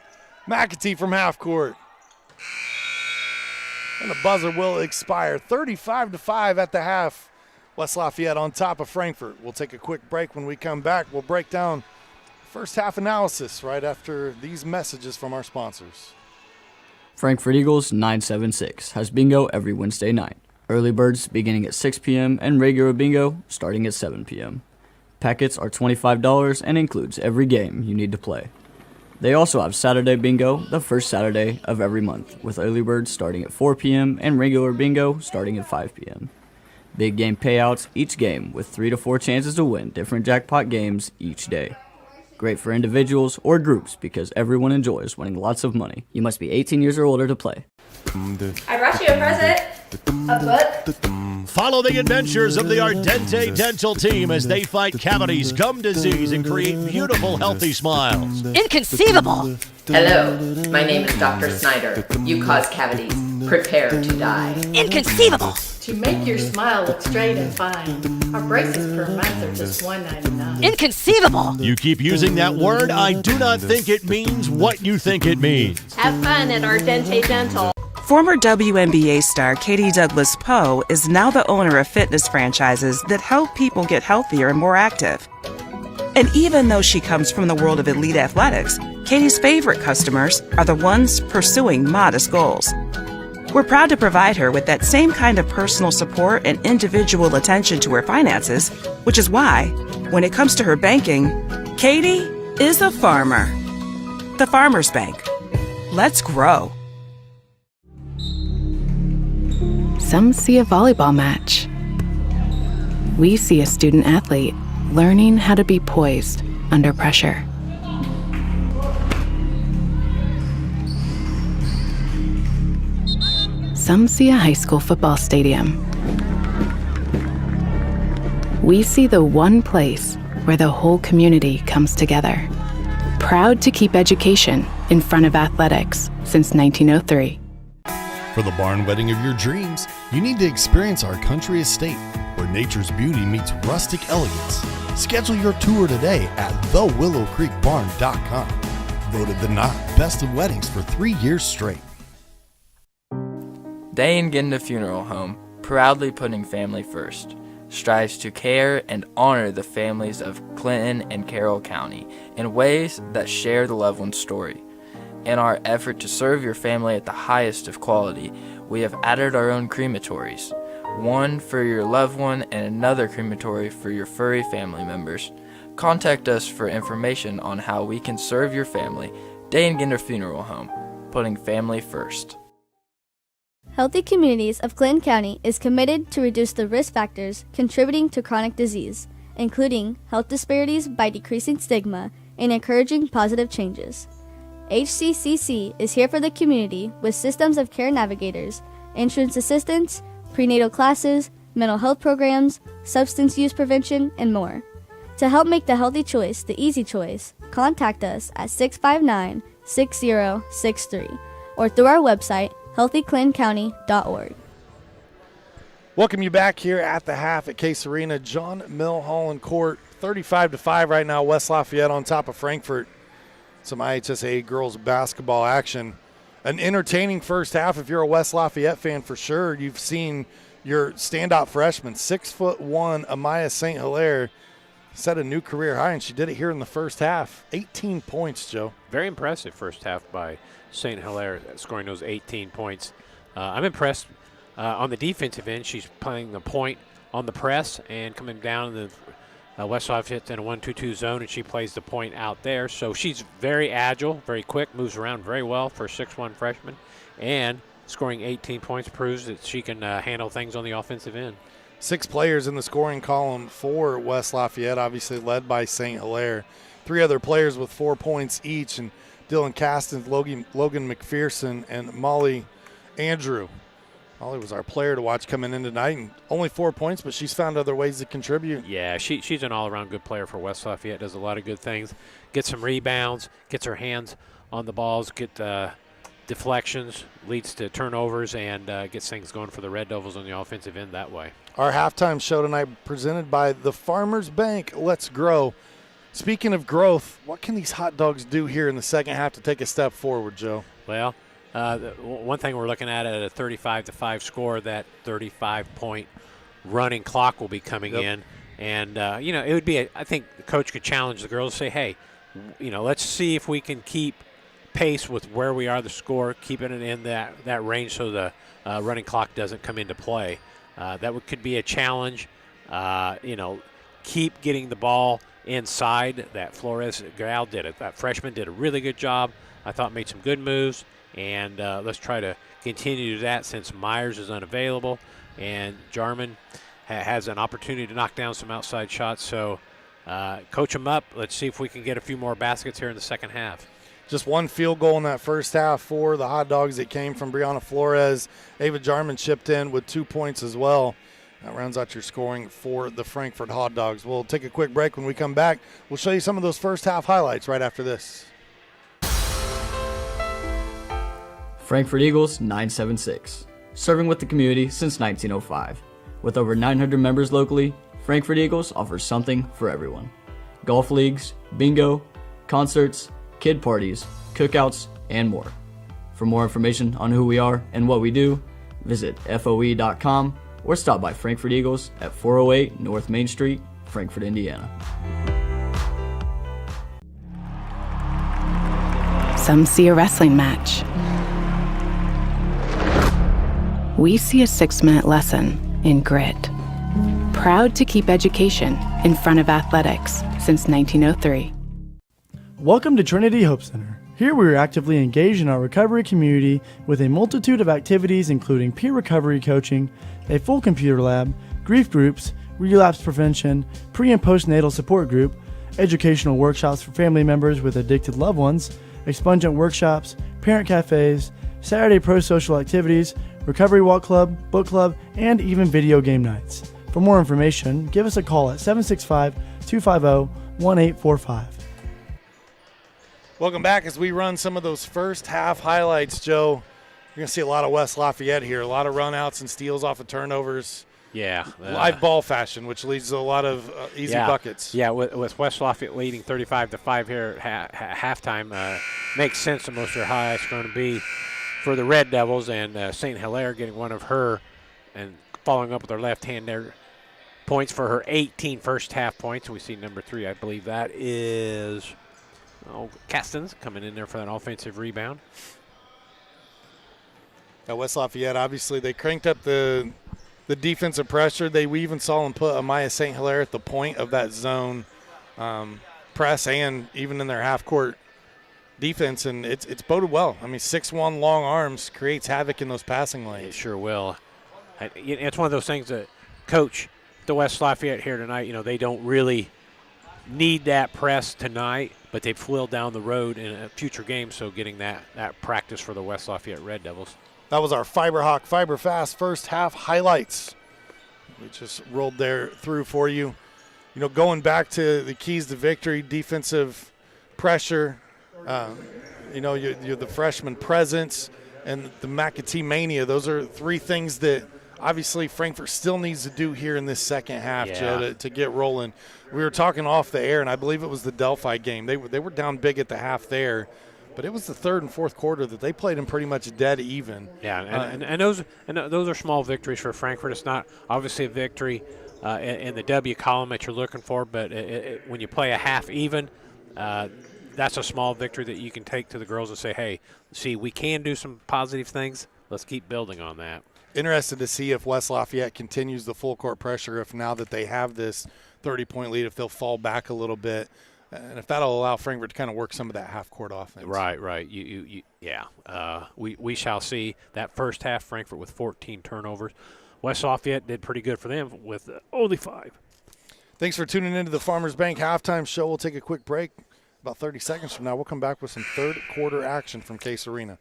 [SPEAKER 4] McAtee from half court. And the buzzer will expire. 35-5 at the half. West Lafayette on top of Frankfort. We'll take a quick break. When we come back, we'll break down first half analysis right after these messages from our sponsors.
[SPEAKER 6] Frankfort Eagles 976 has bingo every Wednesday night. Early birds beginning at 6 p.m. and regular bingo starting at 7 p.m. Packets are $25 and includes every game you need to play. They also have Saturday bingo the first Saturday of every month, with early birds starting at 4 p.m. and regular bingo starting at 5 p.m. Big game payouts each game with 3 to 4 chances to win different jackpot games each day. Great for individuals or groups because everyone enjoys winning lots of money. You must be 18 years or older to play.
[SPEAKER 10] I brought you a present. A book.
[SPEAKER 11] Follow the adventures of the Ardente Dental team as they fight cavities, gum disease, and create beautiful, healthy smiles.
[SPEAKER 10] Inconceivable. Hello, my name is Dr. Snyder. You cause cavities. Prepare to die. Inconceivable.
[SPEAKER 12] To make your smile look straight and fine, our braces per month are just $1.99.
[SPEAKER 10] Inconceivable.
[SPEAKER 11] You keep using that word, I do not think it means what you think it means.
[SPEAKER 12] Have fun at Ardente Dental.
[SPEAKER 13] Former WNBA star Katie Douglas Poe is now the owner of fitness franchises that help people get healthier and more active. And even though she comes from the world of elite athletics, Katie's favorite customers are the ones pursuing modest goals. We're proud to provide her with that same kind of personal support and individual attention to her finances, which is why, when it comes to her banking, Katie is a farmer. The Farmers Bank. Let's grow.
[SPEAKER 7] Some see a volleyball match. We see a student athlete learning how to be poised under pressure. Some see a high school football stadium. We see the one place where the whole community comes together. Proud to keep education in front of athletics since 1903.
[SPEAKER 3] For the barn wedding of your dreams, you need to experience our country estate, where nature's beauty meets rustic elegance. Schedule your tour today at thewillowcreekbarn.com. Voted the Knot Best of Weddings for 3 years straight.
[SPEAKER 14] Day and Ginda Funeral Home, proudly putting family first, strives to care and honor the families of Clinton and Carroll County in ways that share the loved one's story. In our effort to serve your family at the highest of quality, we have added our own crematories, one for your loved one and another crematory for your furry family members. Contact us for information on how we can serve your family. Day and Ginda Funeral Home, putting family first.
[SPEAKER 15] Healthy Communities of Clinton County is committed to reduce the risk factors contributing to chronic disease, including health disparities by decreasing stigma and encouraging positive changes. HCCC is here for the community with systems of care navigators, insurance assistance, prenatal classes, mental health programs, substance use prevention, and more. To help make the healthy choice the easy choice, contact us at 659-6063 or through our website, healthyclintoncounty.org.
[SPEAKER 4] Welcome you back here at the half at Case Arena. John Milholland Court, 35-5 right now. West Lafayette on top of Frankfort. Some IHSAA girls basketball action. An entertaining first half if you're a West Lafayette fan for sure. You've seen your standout freshman, 6'1", Amaya St. Hilaire, set a new career high, and she did it here in the first half. 18 points, Joe.
[SPEAKER 5] Very impressive first half by St. Hilaire, scoring those 18 points. I'm impressed on the defensive end. She's playing the point on the press and coming down the West Lafayette in a 1-2-2 zone, and she plays the point out there. So she's very agile, very quick, moves around very well for a 6'1" freshman, and scoring 18 points proves that she can handle things on the offensive end.
[SPEAKER 4] 6 players in the scoring column for West Lafayette, obviously led by St. Hilaire. 3 other players with 4 points each, and Dylan Castens, Logan McPherson, and Molly Andrew. Molly was our player to watch coming in tonight, and only 4 points, but she's found other ways to contribute.
[SPEAKER 5] Yeah, she's an all-around good player for West Lafayette, does a lot of good things, gets some rebounds, gets her hands on the balls, get deflections, leads to turnovers, and gets things going for the Red Devils on the offensive end that way.
[SPEAKER 4] Our halftime show tonight presented by the Farmers Bank. Let's grow. Speaking of growth, what can these hot dogs do here in the second half to take a step forward, Joe?
[SPEAKER 5] Well, one thing we're looking at a 35-5 score, that 35-point running clock will be coming in. And, it would be, I think the coach could challenge the girls to say, hey, let's see if we can keep pace with where we are, the score, keeping it in that range so the running clock doesn't come into play. Could be a challenge. Keep getting the ball inside. That Flores gal did it. That freshman did a really good job. I thought made some good moves. And let's try to continue to do that since Myers is unavailable. And Jarman has an opportunity to knock down some outside shots. So coach them up. Let's see if we can get a few more baskets here in the second half.
[SPEAKER 4] Just 1 field goal in that first half for the Hot Dogs. It came from Brianna Flores. Ava Jarman chipped in with 2 points as well. That rounds out your scoring for the Frankfort Hot Dogs. We'll take a quick break. When we come back, we'll show you some of those first half highlights right after this.
[SPEAKER 6] Frankfort Eagles 976, serving with the community since 1905. With over 900 members locally, Frankfort Eagles offers something for everyone. Golf leagues, bingo, concerts, kid parties, cookouts, and more. For more information on who we are and what we do, visit FOE.com or stop by Frankfort Eagles at 408 North Main Street, Frankfort, Indiana.
[SPEAKER 7] Some see a wrestling match. We see a 6-minute lesson in grit. Proud to keep education in front of athletics since 1903.
[SPEAKER 16] Welcome to Trinity Hope Center. Here we are actively engaged in our recovery community with a multitude of activities including peer recovery coaching, a full computer lab, grief groups, relapse prevention, pre- and postnatal support group, educational workshops for family members with addicted loved ones, expungent workshops, parent cafes, Saturday pro-social activities, recovery walk club, book club, and even video game nights. For more information, give us a call at 765-250-1845.
[SPEAKER 4] Welcome back as we run some of those first half highlights, Joe. You're going to see a lot of West Lafayette here, a lot of runouts and steals off of turnovers.
[SPEAKER 5] Yeah.
[SPEAKER 4] Live ball fashion, which leads to a lot of easy buckets.
[SPEAKER 5] Yeah, with West Lafayette leading 35-5 here at halftime, makes sense that most of their highlights are going to be for the Red Devils, and St. Hilaire getting one of her and following up with her left hand there. Points for her 18 first half points. We see number 3, I believe that is Castens coming in there for that offensive rebound.
[SPEAKER 4] Now West Lafayette, obviously, they cranked up the defensive pressure. We even saw them put Amaya St. Hilaire at the point of that zone press and even in their half-court defense, and it's boded well. I mean, 6'1" long arms creates havoc in those passing lanes.
[SPEAKER 5] It sure will. It's one of those things that coach the West Lafayette here tonight, they don't really need that press tonight, but they've willed down the road in a future game, so getting that practice for the West Lafayette Red Devils.
[SPEAKER 4] That was our Fiberhawk Fiber Fast first half highlights. We just rolled there through for you. Going back to the keys to victory, defensive pressure, you're the freshman presence, and the McAtee mania. Those are 3 things that obviously Frankfort still needs to do here in this second half, Joe, to get rolling. We were talking off the air, and I believe it was the Delphi game. They were down big at the half there, but it was the third and fourth quarter that they played in pretty much dead even.
[SPEAKER 5] Yeah, and those are small victories for Frankfort. It's not obviously a victory in the W column that you're looking for, but when you play a half even, that's a small victory that you can take to the girls and say, hey, see, we can do some positive things let's keep building on that.
[SPEAKER 4] Interested to see if West Lafayette continues the full court pressure, if now that they have this 30-point lead, if they'll fall back a little bit, and if that'll allow Frankfort to kind of work some of that half-court offense.
[SPEAKER 5] Right. We shall see. That first half, Frankfort with 14 turnovers. West Lafayette did pretty good for them with only 5.
[SPEAKER 4] Thanks for tuning into the Farmers Bank Halftime Show. We'll take a quick break. About 30 seconds from now, we'll come back with some third-quarter action from Case Arena.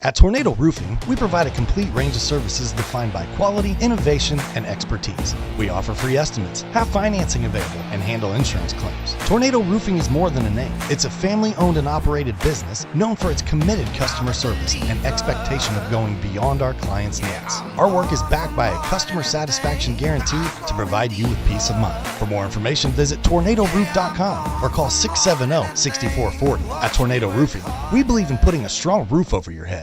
[SPEAKER 2] At Tornado Roofing, we provide a complete range of services defined by quality, innovation, and expertise. We offer free estimates, have financing available, and handle insurance claims. Tornado Roofing is more than a name. It's a family-owned and operated business known for its committed customer service and expectation of going beyond our clients' needs. Our work is backed by a customer satisfaction guarantee to provide you with peace of mind. For more information, visit tornadoroof.com or call 670-6440. At Tornado Roofing, we believe in putting a strong roof over your head.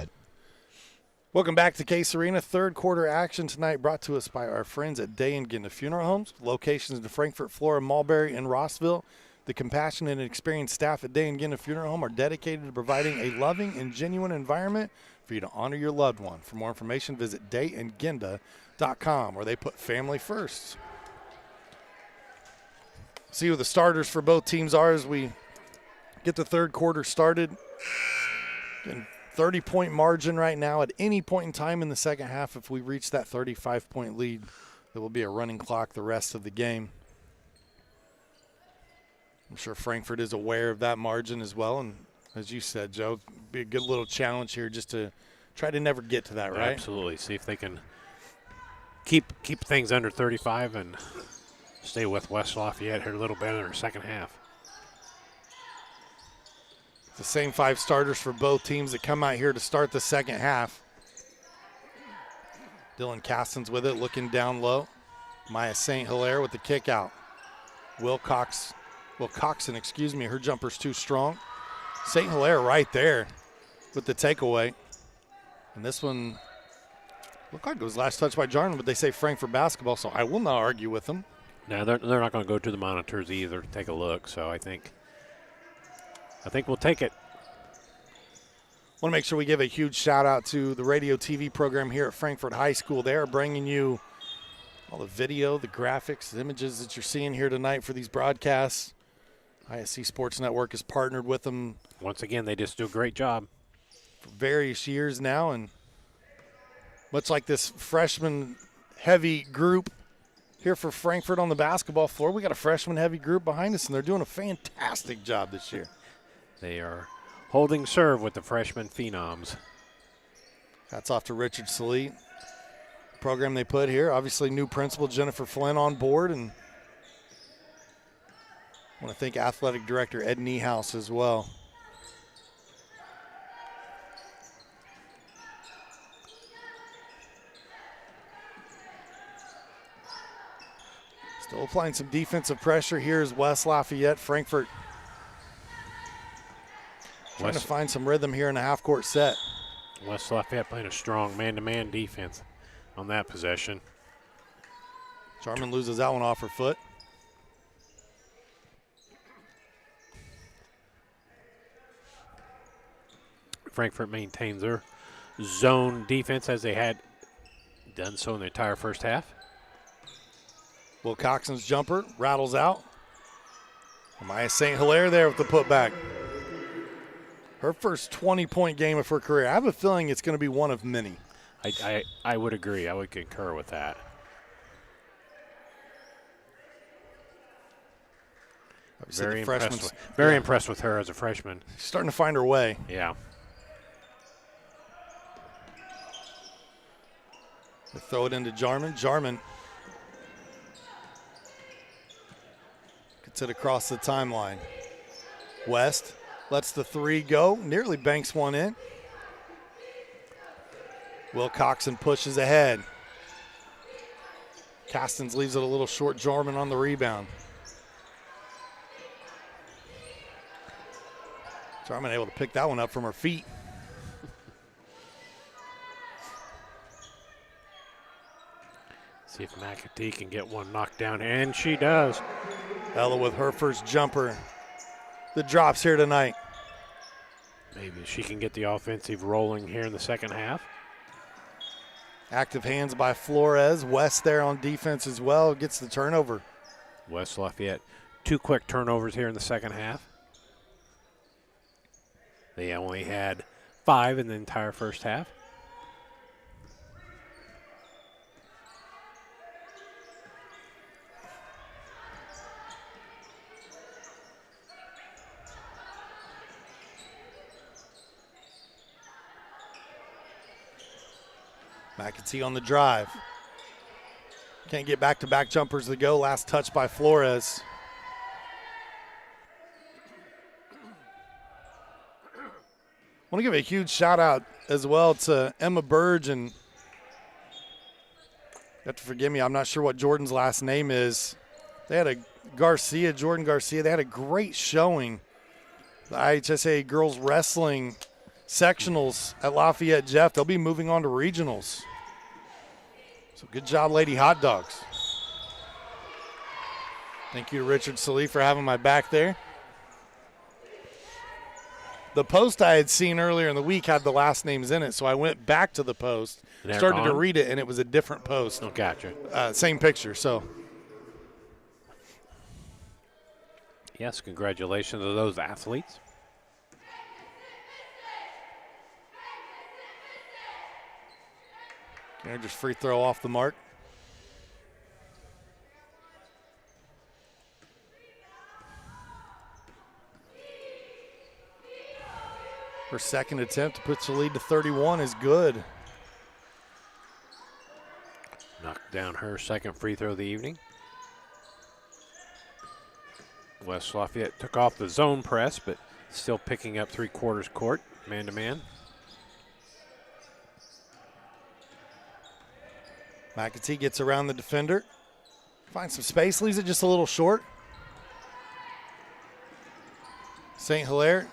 [SPEAKER 4] Welcome back to Case Arena. Third-quarter action tonight brought to us by our friends at Day and Ginda Funeral Homes. Locations in Frankfort, Flora, Mulberry, and Rossville. The compassionate and experienced staff at Day and Ginda Funeral Home are dedicated to providing a loving and genuine environment for you to honor your loved one. For more information, visit dayandginda.com, where they put family first. See who the starters for both teams are as we get the third quarter started. And 30-point margin right now. At any point in time in the second half, if we reach that 35-point lead, there will be a running clock the rest of the game. I'm sure Frankfort is aware of that margin as well. And as you said, Joe, be a good little challenge here just to try to never get to that, right?
[SPEAKER 5] Absolutely. See if they can keep things under 35 and stay with West Lafayette here a little bit in our second half.
[SPEAKER 4] The same 5 starters for both teams that come out here to start the second half. Dylan Castens with it, looking down low. Maya St. Hilaire with the kick out. Will Coxon, her jumper's too strong. St. Hilaire right there with the takeaway. And this one looked like it was last touch by Jarman, but they say Frankfort basketball, so I will not argue with them.
[SPEAKER 5] No, they're not going to go to the monitors either to take a look, so I think we'll take it.
[SPEAKER 4] Want to make sure we give a huge shout out to the radio TV program here at Frankfort High School. They are bringing you all the video, the graphics, the images that you're seeing here tonight for these broadcasts. ISC Sports Network has partnered with them.
[SPEAKER 5] Once again, they just do a great job.
[SPEAKER 4] For various years now, and much like this freshman-heavy group here for Frankfort on the basketball floor, we got a freshman-heavy group behind us, and they're doing a fantastic job this year.
[SPEAKER 5] They are holding serve with the freshman phenoms.
[SPEAKER 4] Hats off to Richard Salit. Program they put here. Obviously, new principal Jennifer Flynn on board, and I want to thank athletic director Ed Niehaus as well. Still applying some defensive pressure here is West Lafayette. Frankfort trying to find some rhythm here in a half-court set.
[SPEAKER 5] West Lafayette playing a strong man-to-man defense on that possession.
[SPEAKER 4] Jarman loses that one off her foot.
[SPEAKER 5] Frankfort maintains their zone defense as they had done so in the entire first half.
[SPEAKER 4] Will Coxon's jumper rattles out. Maya St. Hilaire there with the putback. Her first 20-point game of her career. I have a feeling it's going to be one of many.
[SPEAKER 5] I would agree. I would concur with that. Very impressed with her as a freshman.
[SPEAKER 4] She's starting to find her way.
[SPEAKER 5] Yeah.
[SPEAKER 4] They throw it into Jarman. Jarman gets it across the timeline. West lets the 3 go, nearly banks one in. Will Coxon pushes ahead. Castens leaves it a little short. Jarman on the rebound. Jarman able to pick that one up from her feet.
[SPEAKER 5] See if McAtee can get one knocked down, and she does.
[SPEAKER 4] Ella with her first jumper. The drops here tonight.
[SPEAKER 5] Maybe she can get the offensive rolling here in the second half.
[SPEAKER 4] Active hands by Flores. West there on defense as well. Gets the turnover.
[SPEAKER 5] West Lafayette, 2 quick turnovers here in the second half. They only had 5 in the entire first half.
[SPEAKER 4] McAtee on the drive. Can't get back-to-back jumpers to go. Last touch by Flores. I want to give a huge shout-out as well to Emma Burge, and you have to forgive me, I'm not sure what Jordan's last name is. They had Jordan Garcia. They had a great showing. The IHSAA girls wrestling sectionals at Lafayette Jeff. They'll be moving on to regionals. So good job, Lady Hot Dogs. Thank you to Richard Salee for having my back there. The post I had seen earlier in the week had the last names in it, so I went back to the post, started to read it, and it was a different post.
[SPEAKER 5] Oh, gotcha.
[SPEAKER 4] Same picture, so.
[SPEAKER 5] Yes, congratulations to those athletes.
[SPEAKER 4] Just free throw off the mark. Her second attempt to put the lead to 31 is good.
[SPEAKER 5] Knocked down her second free throw of the evening. West Lafayette took off the zone press, but still picking up 3/4 court, man-to-man.
[SPEAKER 4] McAtee gets around the defender. Finds some space, leaves it just a little short. St. Hilaire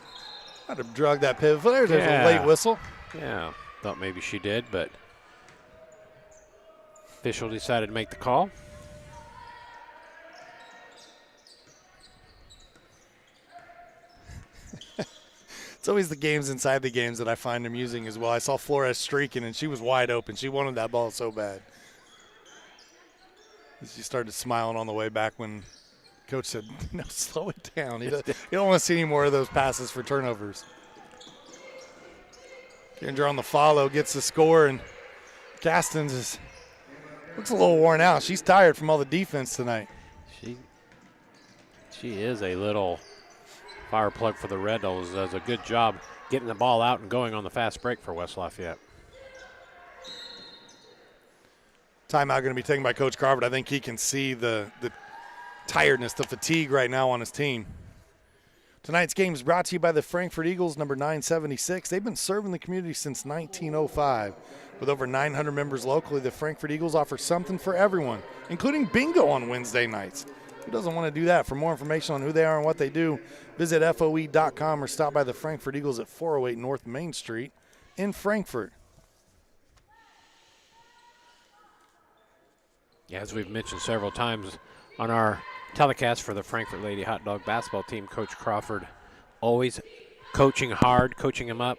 [SPEAKER 4] might have drug that pivot. There's a late whistle.
[SPEAKER 5] Yeah, thought maybe she did, but official decided to make the call.
[SPEAKER 4] It's always the games inside the games that I find amusing as well. I saw Flores streaking, and she was wide open. She wanted that ball so bad. She started smiling on the way back when Coach said, no, slow it down. You don't want to see any more of those passes for turnovers. Kendra on the follow gets the score, and Castens looks a little worn out. She's tired from all the defense tonight.
[SPEAKER 5] She is a little fire plug for the Red Devils. Does a good job getting the ball out and going on the fast break for West Lafayette.
[SPEAKER 4] Timeout going to be taken by Coach Crawford. I think he can see the tiredness, the fatigue right now on his team. Tonight's game is brought to you by the Frankfort Eagles, number 976. They've been serving the community since 1905. With over 900 members locally, the Frankfort Eagles offer something for everyone, including bingo on Wednesday nights. Who doesn't want to do that? For more information on who they are and what they do, visit FOE.com or stop by the Frankfort Eagles at 408 North Main Street in Frankfort.
[SPEAKER 5] Yeah, as we've mentioned several times on our telecast for the Frankfort Lady Hot Dog basketball team, Coach Crawford always coaching hard, coaching them up.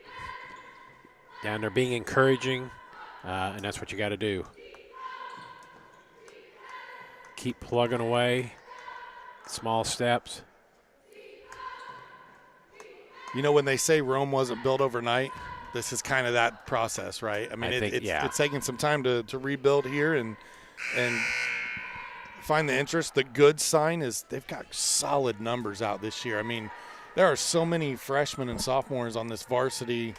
[SPEAKER 5] Down there being encouraging, and that's what you got to do. Keep plugging away, small steps.
[SPEAKER 4] You know, when they say Rome wasn't built overnight, this is kind of that process, right? I mean, it's taking some time to rebuild here and find the interest. The good sign is they've got solid numbers out this year. I mean, there are so many freshmen and sophomores on this varsity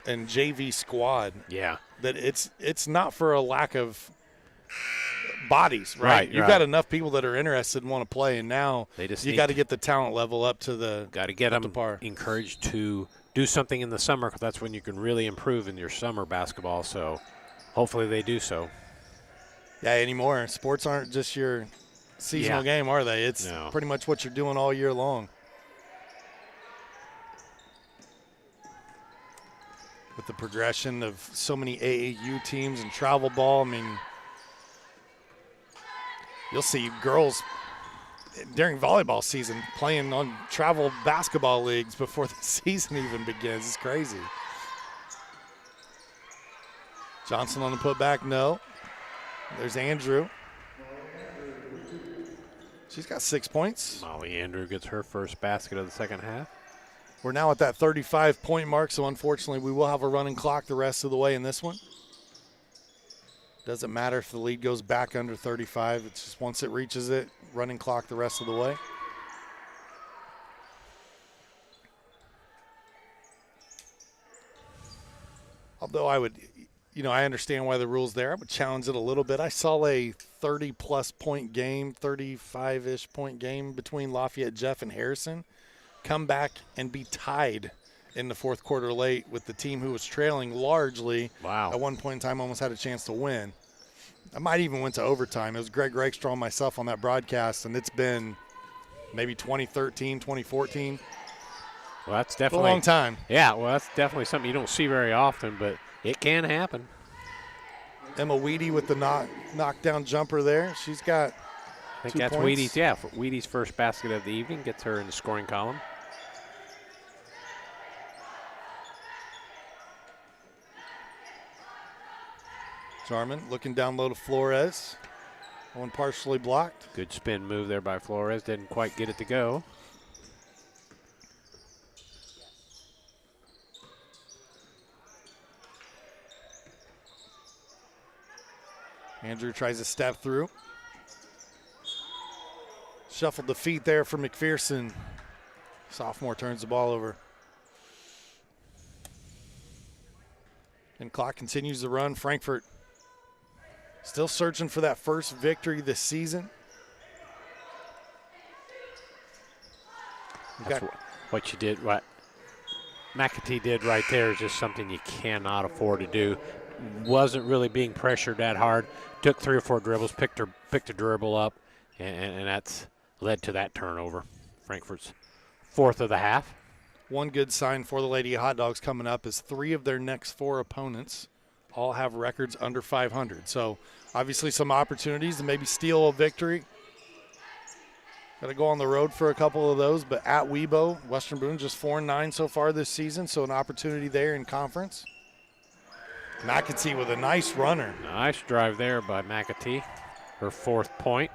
[SPEAKER 4] and JV squad.
[SPEAKER 5] Yeah.
[SPEAKER 4] That it's not for a lack of bodies, right? You've got enough people that are interested and want to play, and now you got to get the talent level up to the
[SPEAKER 5] got to get them encouraged to do something in the summer, because that's when you can really improve in your summer basketball. So hopefully they do so.
[SPEAKER 4] Yeah, anymore. Sports aren't just your seasonal game, are they? It's pretty much what you're doing all year long. With the progression of so many AAU teams and travel ball, I mean, you'll see girls during volleyball season playing on travel basketball leagues before the season even begins. It's crazy. Johnson on the putback, no. There's Andrew. She's got 6 points.
[SPEAKER 5] Molly Andrew gets her first basket of the second half.
[SPEAKER 4] We're now at that 35-point mark, so unfortunately we will have a running clock the rest of the way in this one. Doesn't matter if the lead goes back under 35. It's just once it reaches it, running clock the rest of the way. Although I understand why the rule's there. I would challenge it a little bit. I saw a 30-plus point game, 35-ish point game between Lafayette, Jeff, and Harrison come back and be tied in the fourth quarter late with the team who was trailing largely.
[SPEAKER 5] Wow.
[SPEAKER 4] At one point in time almost had a chance to win. I might even went to overtime. It was Greg Rakestraw and myself on that broadcast, and it's been maybe 2013, 2014.
[SPEAKER 5] Well, that's definitely
[SPEAKER 4] a long time.
[SPEAKER 5] Yeah, well, that's definitely something you don't see very often, but it can happen.
[SPEAKER 4] Emma Weedy with the knockdown jumper there. She's got
[SPEAKER 5] I think
[SPEAKER 4] 2
[SPEAKER 5] that's
[SPEAKER 4] points.
[SPEAKER 5] Weedy's first basket of the evening, gets her in the scoring column.
[SPEAKER 4] Jarman looking down low to Flores. One partially blocked.
[SPEAKER 5] Good spin move there by Flores. Didn't quite get it to go.
[SPEAKER 4] Andrew tries to step through. Shuffled the feet there for McPherson. Sophomore turns the ball over. And clock continues to run. Frankfort still searching for that first victory this season.
[SPEAKER 5] That's what you did, what McAtee did right there is just something you cannot afford to do. Wasn't really being pressured that hard. Took 3 or 4 dribbles, picked a dribble up, and that's led to that turnover. Frankfort's fourth of the half.
[SPEAKER 4] One good sign for the Lady Hot Dogs coming up is 3 of their next 4 opponents all have records under 500. So obviously some opportunities to maybe steal a victory. Got to go on the road for a couple of those, but at Webo, Western Boone just 4-9 so far this season, so an opportunity there in conference. McAtee with a nice runner.
[SPEAKER 5] Nice drive there by McAtee, her 4th point.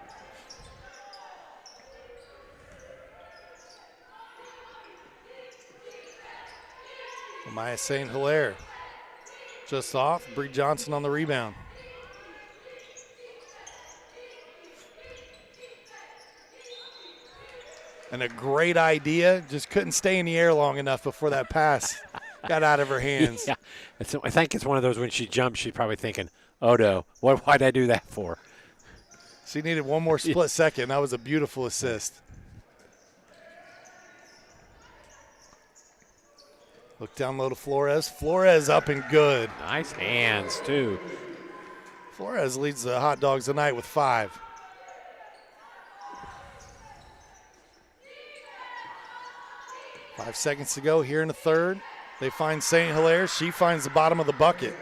[SPEAKER 4] Maya St. Hilaire just off. Bree Johnson on the rebound. And a great idea, just couldn't stay in the air long enough before that pass got out of her hands.
[SPEAKER 5] Yeah, I think it's one of those when she jumps, she's probably thinking, oh no, why'd I do that for?
[SPEAKER 4] She needed one more split second. That was a beautiful assist. Look down low to Flores. Flores up and good.
[SPEAKER 5] Nice hands, too.
[SPEAKER 4] Flores leads the Hot Dogs tonight with 5. Five seconds to go here in the third. They find St. Hilaire. She finds the bottom of the bucket.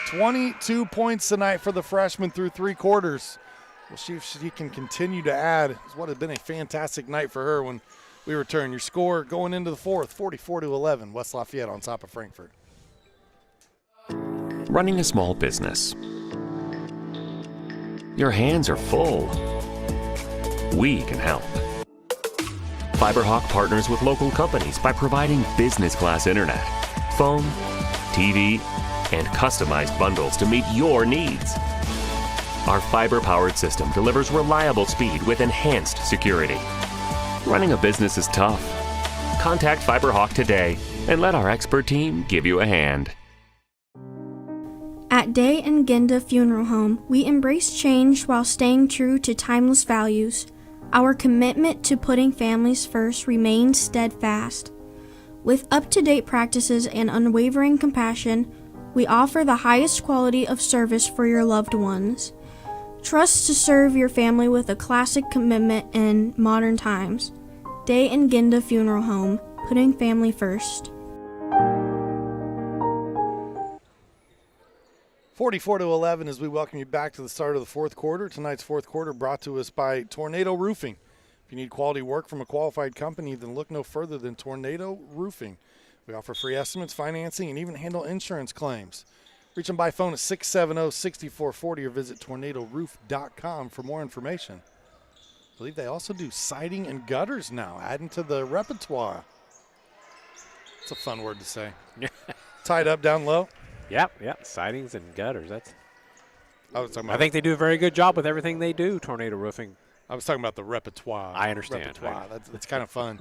[SPEAKER 4] 22 points tonight for the freshman through 3 quarters. We'll see if she can continue to add. It's what has been a fantastic night for her when we return. Your score going into the fourth, 44-11. West Lafayette on top of Frankfort.
[SPEAKER 8] Running a small business. Your hands are full. We can help. FiberHawk partners with local companies by providing business-class internet, phone, TV, and customized bundles to meet your needs. Our fiber-powered system delivers reliable speed with enhanced security. Running a business is tough. Contact FiberHawk today and let our expert team give you a hand.
[SPEAKER 9] At Day and Ginda Funeral Home, we embrace change while staying true to timeless values. Our commitment to putting families first remains steadfast. With up-to-date practices and unwavering compassion, we offer the highest quality of service for your loved ones. Trust to serve your family with a classic commitment in modern times. Day and Ginda Funeral Home, putting family first.
[SPEAKER 4] 44-11 as we welcome you back to the start of the fourth quarter. Tonight's fourth quarter brought to us by Tornado Roofing. If you need quality work from a qualified company, then look no further than Tornado Roofing. We offer free estimates, financing, and even handle insurance claims. Reach them by phone at 670-6440 or visit tornadoroof.com for more information. I believe they also do siding and gutters now, adding to the repertoire. It's a fun word to say. Tied up down low.
[SPEAKER 5] Yep. Sidings and gutters.
[SPEAKER 4] I
[SPEAKER 5] think they do a very good job with everything they do, Tornado Roofing.
[SPEAKER 4] I was talking about the repertoire.
[SPEAKER 5] I understand.
[SPEAKER 4] Repertoire. That's kind of fun.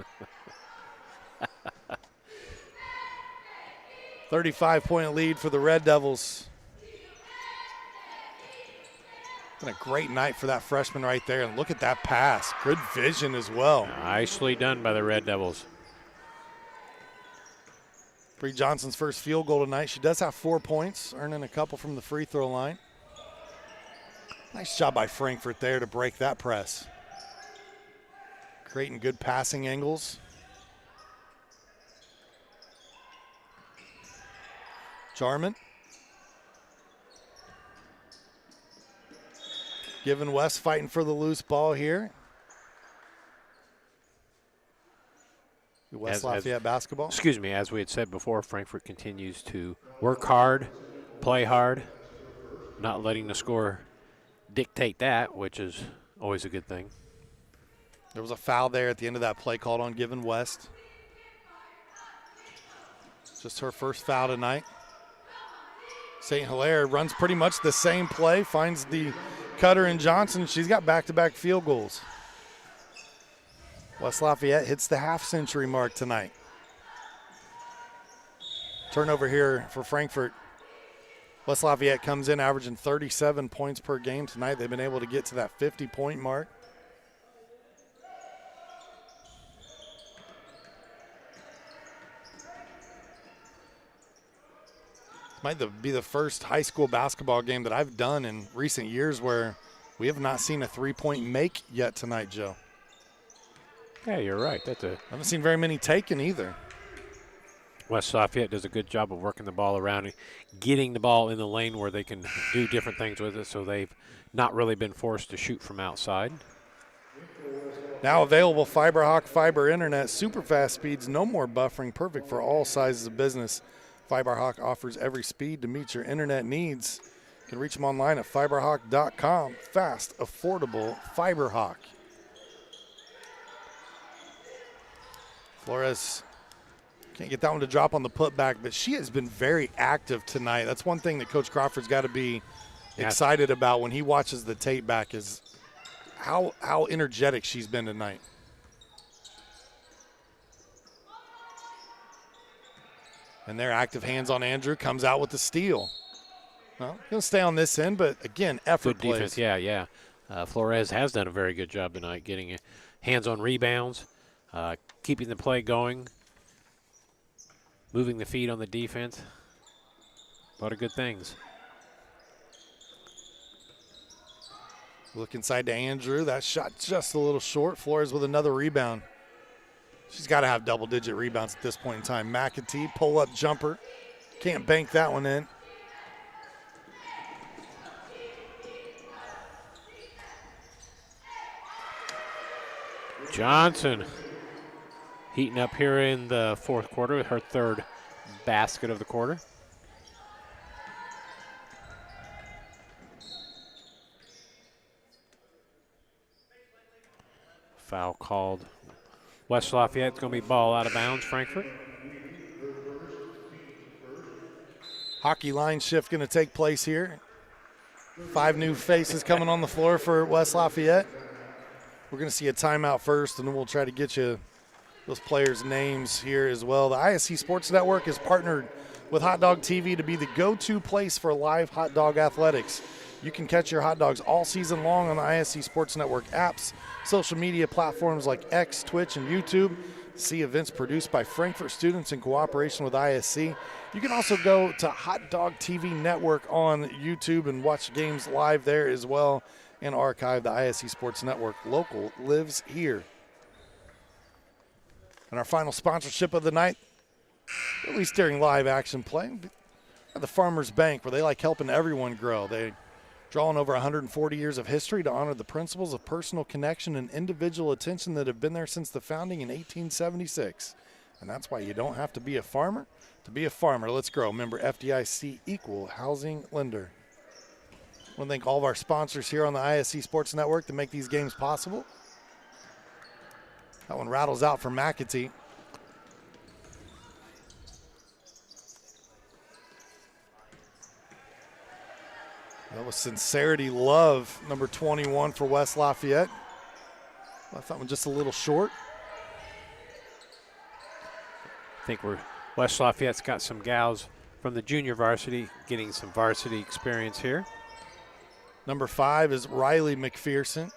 [SPEAKER 4] 35-point lead for the Red Devils. Been a great night for that freshman right there. And look at that pass. Good vision as well.
[SPEAKER 5] Nicely done by the Red Devils.
[SPEAKER 4] Bree Johnson's first field goal tonight. She does have 4 points, earning a couple from the free throw line. Nice job by Frankfort there to break that press. Creating good passing angles. Jarman. Given West fighting for the loose ball here. West Lafayette basketball.
[SPEAKER 5] Excuse me, as we had said before, Frankfort continues to work hard, play hard, not letting the score dictate that, which is always a good thing.
[SPEAKER 4] There was a foul there at the end of that play called on Given West. Just her first foul tonight. St. Hilaire runs pretty much the same play, finds the cutter in Johnson. She's got back-to-back field goals. West Lafayette hits the half-century mark tonight. Turnover here for Frankfort. West Lafayette comes in averaging 37 points per game tonight. They've been able to get to that 50-point mark. Might be the first high school basketball game that I've done in recent years where we have not seen a three-point make yet tonight, Joe.
[SPEAKER 5] Yeah, you're right.
[SPEAKER 4] I haven't seen very many taken either.
[SPEAKER 5] West Lafayette does a good job of working the ball around and getting the ball in the lane where they can do different things with it, so they've not really been forced to shoot from outside.
[SPEAKER 4] Now available FiberHawk Fiber Internet, super fast speeds, no more buffering, perfect for all sizes of business. FiberHawk offers every speed to meet your internet needs. You can reach them online at fiberhawk.com. Fast, affordable FiberHawk. Flores can't get that one to drop on the putback, but she has been very active tonight. That's one thing that Coach Crawford's got to be excited about when he watches the tape back is how energetic she's been tonight. And their active hands on Andrew comes out with the steal. Well, he'll stay on this end, but again, effort
[SPEAKER 5] good defense.
[SPEAKER 4] plays.
[SPEAKER 5] Yeah. Flores has done a very good job tonight getting hands on rebounds, keeping the play going, moving the feet on the defense. A lot of good things.
[SPEAKER 4] Look inside to Andrew. That shot just a little short. Flores with another rebound. She's got to have double-digit rebounds at this point in time. McAtee, pull-up jumper. Can't bank that one in.
[SPEAKER 5] Johnson heating up here in the fourth quarter with her third basket of the quarter. Foul called. West Lafayette's going to be ball out of bounds, Frankfort.
[SPEAKER 4] Hockey line shift going to take place here. 5 new faces coming on the floor for West Lafayette. We're going to see a timeout first, and then we'll try to get you those players' names here as well. The ISC Sports Network is partnered with Hot Dog TV to be the go-to place for live hot dog athletics. You can catch your hot dogs all season long on the ISC Sports Network apps, social media platforms like X, Twitch, and YouTube. See events produced by Frankfort students in cooperation with ISC. You can also go to Hot Dog TV Network on YouTube and watch games live there as well and archive the ISC Sports Network. Local lives here. And our final sponsorship of the night, at least during live action play, at the Farmers Bank, where they like helping everyone grow. They draw on over 140 years of history to honor the principles of personal connection and individual attention that have been there since the founding in 1876. And that's why you don't have to be a farmer to be a farmer. Let's grow. Member FDIC, equal housing lender. I want to thank all of our sponsors here on the ISC Sports Network to make these games possible. That one rattles out for McAtee. That was Sincerity Love, number 21 for West Lafayette. Left that one just a little short.
[SPEAKER 5] I think West Lafayette's got some gals from the junior varsity getting some varsity experience here.
[SPEAKER 4] Number 5 is Riley McPherson.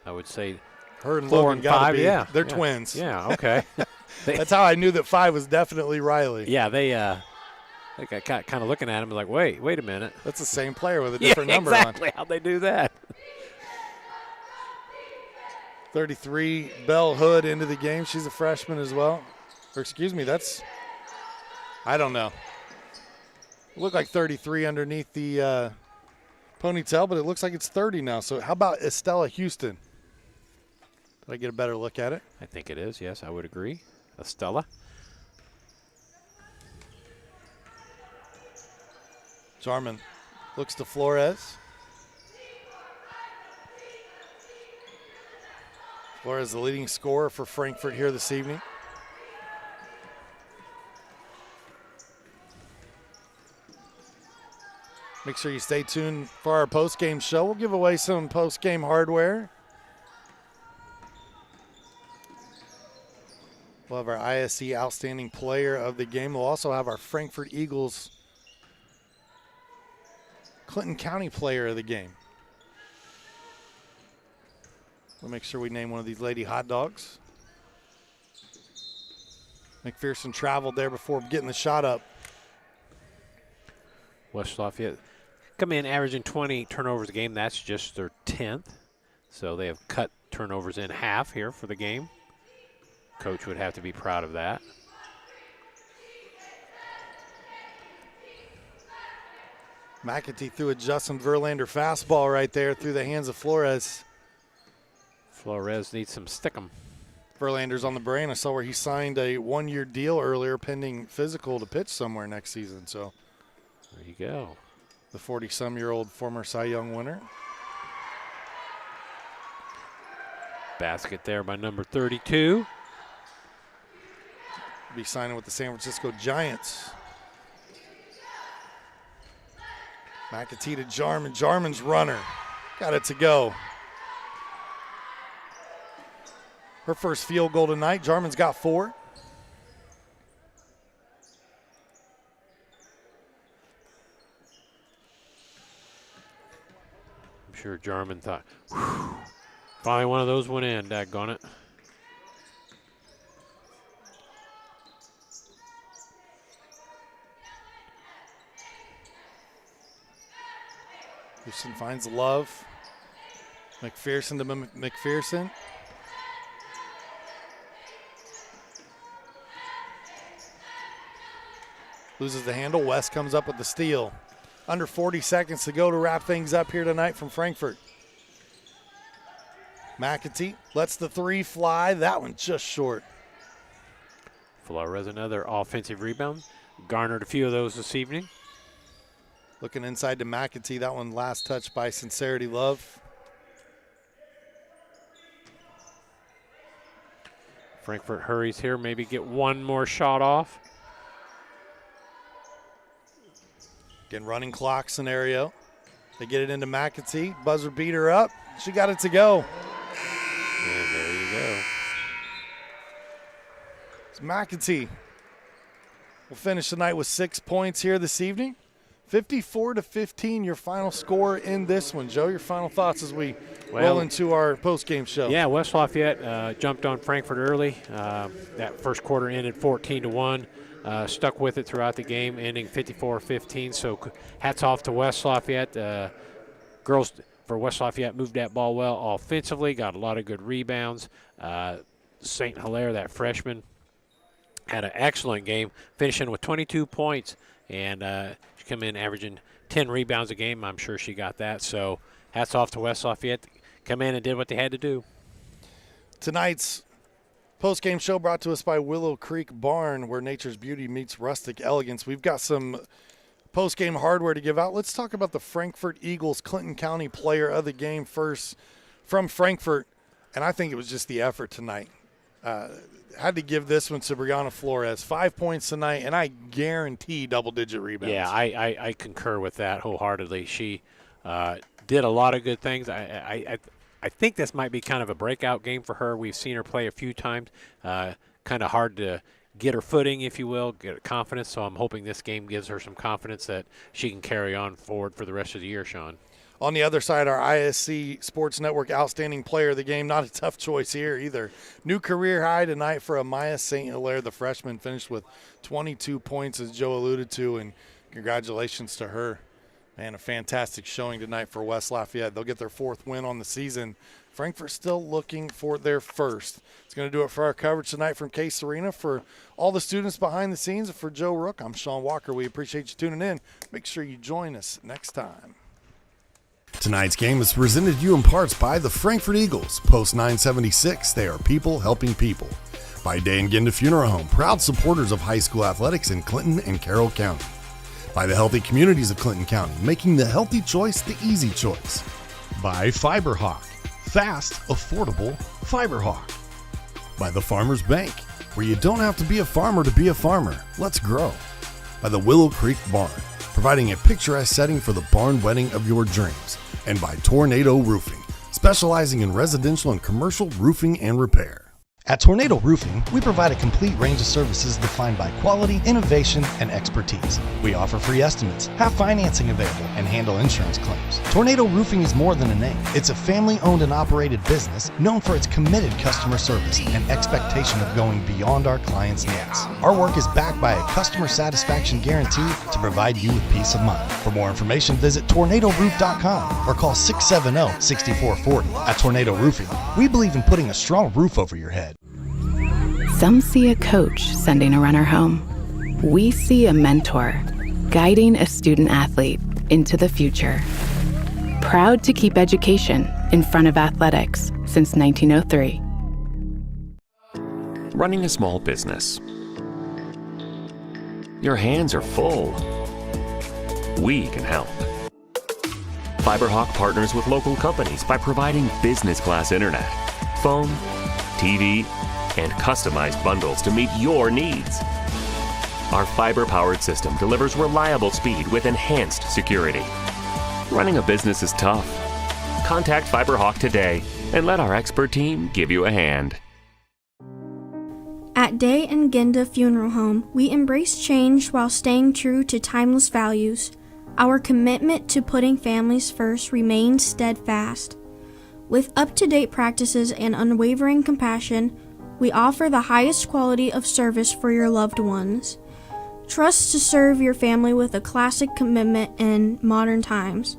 [SPEAKER 5] I would say
[SPEAKER 4] her and
[SPEAKER 5] 4
[SPEAKER 4] Logan
[SPEAKER 5] and
[SPEAKER 4] gotta
[SPEAKER 5] 5,
[SPEAKER 4] be.
[SPEAKER 5] yeah.
[SPEAKER 4] They're
[SPEAKER 5] yeah.
[SPEAKER 4] twins.
[SPEAKER 5] Yeah, okay.
[SPEAKER 4] That's how I knew that 5 was definitely Riley.
[SPEAKER 5] Yeah, they got kind of looking at him like, wait a minute.
[SPEAKER 4] That's the same player with a different number on.
[SPEAKER 5] Exactly. How'd they do that?
[SPEAKER 4] 33, Belle Hood into the game. She's a freshman as well. Or excuse me, I don't know. Look like 33 underneath the ponytail, but it looks like it's 30 now. So how about Estella Houston? Did I get a better look at it?
[SPEAKER 5] I think it is, yes, I would agree. Estella.
[SPEAKER 4] Jarman looks to Flores. Flores, the leading scorer for Frankfort here this evening. Make sure you stay tuned for our post-game show. We'll give away some post-game hardware. We'll have our ISC Outstanding Player of the Game. We'll also have our Frankfort Eagles Clinton County Player of the Game. We'll make sure we name one of these lady hot dogs. McPherson traveled there before getting the shot up.
[SPEAKER 5] West Lafayette come in averaging 20 turnovers a game. That's just their 10th. So they have cut turnovers in half here for the game. Coach would have to be proud of that.
[SPEAKER 4] McAtee threw a Justin Verlander fastball right there through the hands of Flores.
[SPEAKER 5] Flores needs some stickum.
[SPEAKER 4] Verlander's on the brain. I saw where he signed a one-year deal earlier pending physical to pitch somewhere next season. So
[SPEAKER 5] there you go.
[SPEAKER 4] The 40-some-year-old former Cy Young winner.
[SPEAKER 5] Basket there by number 32.
[SPEAKER 4] Be signing with the San Francisco Giants. McAtee to Jarman. Jarman's runner. Got it to go. Her first field goal tonight. Jarman's got 4.
[SPEAKER 5] I'm sure Jarman thought, whew, finally one of those went in, daggone it.
[SPEAKER 4] Houston finds Love. McPherson to McPherson. Loses the handle. West comes up with the steal. Under 40 seconds to go to wrap things up here tonight from Frankfort. McAtee lets the 3 fly. That one just short.
[SPEAKER 5] Flores another offensive rebound. Garnered a few of those this evening.
[SPEAKER 4] Looking inside to McAtee. That one last touch by Sincerity Love.
[SPEAKER 5] Frankfort hurries here. Maybe get one more shot off.
[SPEAKER 4] Again, running clock scenario. They get it into McAtee. Buzzer beater up. She got it to go.
[SPEAKER 5] And there you go.
[SPEAKER 4] It's McAtee. We'll finish the night with 6 points here this evening. 54-15, your final score in this one. Joe, your final thoughts as we roll into our post-game show.
[SPEAKER 5] Yeah, West Lafayette jumped on Frankfort early. That first quarter ended 14-1. Stuck with it throughout the game, ending 54-15. So hats off to West Lafayette. Girls for West Lafayette moved that ball well offensively, got a lot of good rebounds. St. Hilaire, that freshman, had an excellent game, finishing with 22 points. And she come in averaging 10 rebounds a game. I'm sure she got that. So hats off to West Lafayette. Come in and did what they had to do.
[SPEAKER 4] Tonight's post-game show brought to us by Willow Creek Barn, where nature's beauty meets rustic elegance. We've got some post-game hardware to give out. Let's talk about the Frankfort Eagles Clinton County player of the game first from Frankfort, and I think it was just the effort tonight. Had to give this one to Brianna Flores. 5 points tonight, and I guarantee double-digit rebounds.
[SPEAKER 5] Yeah, I concur with that wholeheartedly. She did a lot of good things. I think this might be kind of a breakout game for her. We've seen her play a few times. Kind of hard to get her footing, if you will, get her confidence. So I'm hoping this game gives her some confidence that she can carry on forward for the rest of the year, Sean.
[SPEAKER 4] On the other side, our ISC Sports Network Outstanding Player of the Game. Not a tough choice here either. New career high tonight for Amaya St. Hilaire, the freshman, finished with 22 points, as Joe alluded to, and congratulations to her. Man, a fantastic showing tonight for West Lafayette. They'll get their 4th win on the season. Frankfort still looking for their first. It's going to do it for our coverage tonight from Case Arena. For all the students behind the scenes, and for Joe Rook, I'm Sean Walker. We appreciate you tuning in. Make sure you join us next time.
[SPEAKER 3] Tonight's game is presented to you in parts by the Frankfort Eagles. Post 976, they are people helping people. By Day and Ginda Funeral Home, proud supporters of high school athletics in Clinton and Carroll County. By the healthy communities of Clinton County, making the healthy choice the easy choice. By FiberHawk, fast, affordable FiberHawk. By the Farmers Bank, where you don't have to be a farmer to be a farmer. Let's grow. By the Willow Creek Barn, providing a picturesque setting for the barn wedding of your dreams. And by Tornado Roofing, specializing in residential and commercial roofing and repair.
[SPEAKER 2] At Tornado Roofing, we provide a complete range of services defined by quality, innovation, and expertise. We offer free estimates, have financing available, and handle insurance claims. Tornado Roofing is more than a name. It's a family-owned and operated business known for its committed customer service and expectation of going beyond our clients' needs. Our work is backed by a customer satisfaction guarantee to provide you with peace of mind. For more information, visit tornadoroof.com or call 670-6440. At Tornado Roofing, we believe in putting a strong roof over your head.
[SPEAKER 7] Some see a coach sending a runner home. We see a mentor guiding a student athlete into the future. Proud to keep education in front of athletics since 1903.
[SPEAKER 8] Running a small business. Your hands are full. We can help. FiberHawk partners with local companies by providing business class internet, phone, TV, and customized bundles to meet your needs. Our fiber-powered system delivers reliable speed with enhanced security. Running a business is tough. Contact FiberHawk today and let our expert team give you a hand.
[SPEAKER 9] At Day and Ginda Funeral Home, we embrace change while staying true to timeless values. Our commitment to putting families first remains steadfast. With up-to-date practices and unwavering compassion, we offer the highest quality of service for your loved ones. Trust to serve your family with a classic commitment in modern times.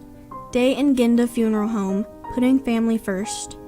[SPEAKER 9] Day and Ginda Funeral Home, putting family first.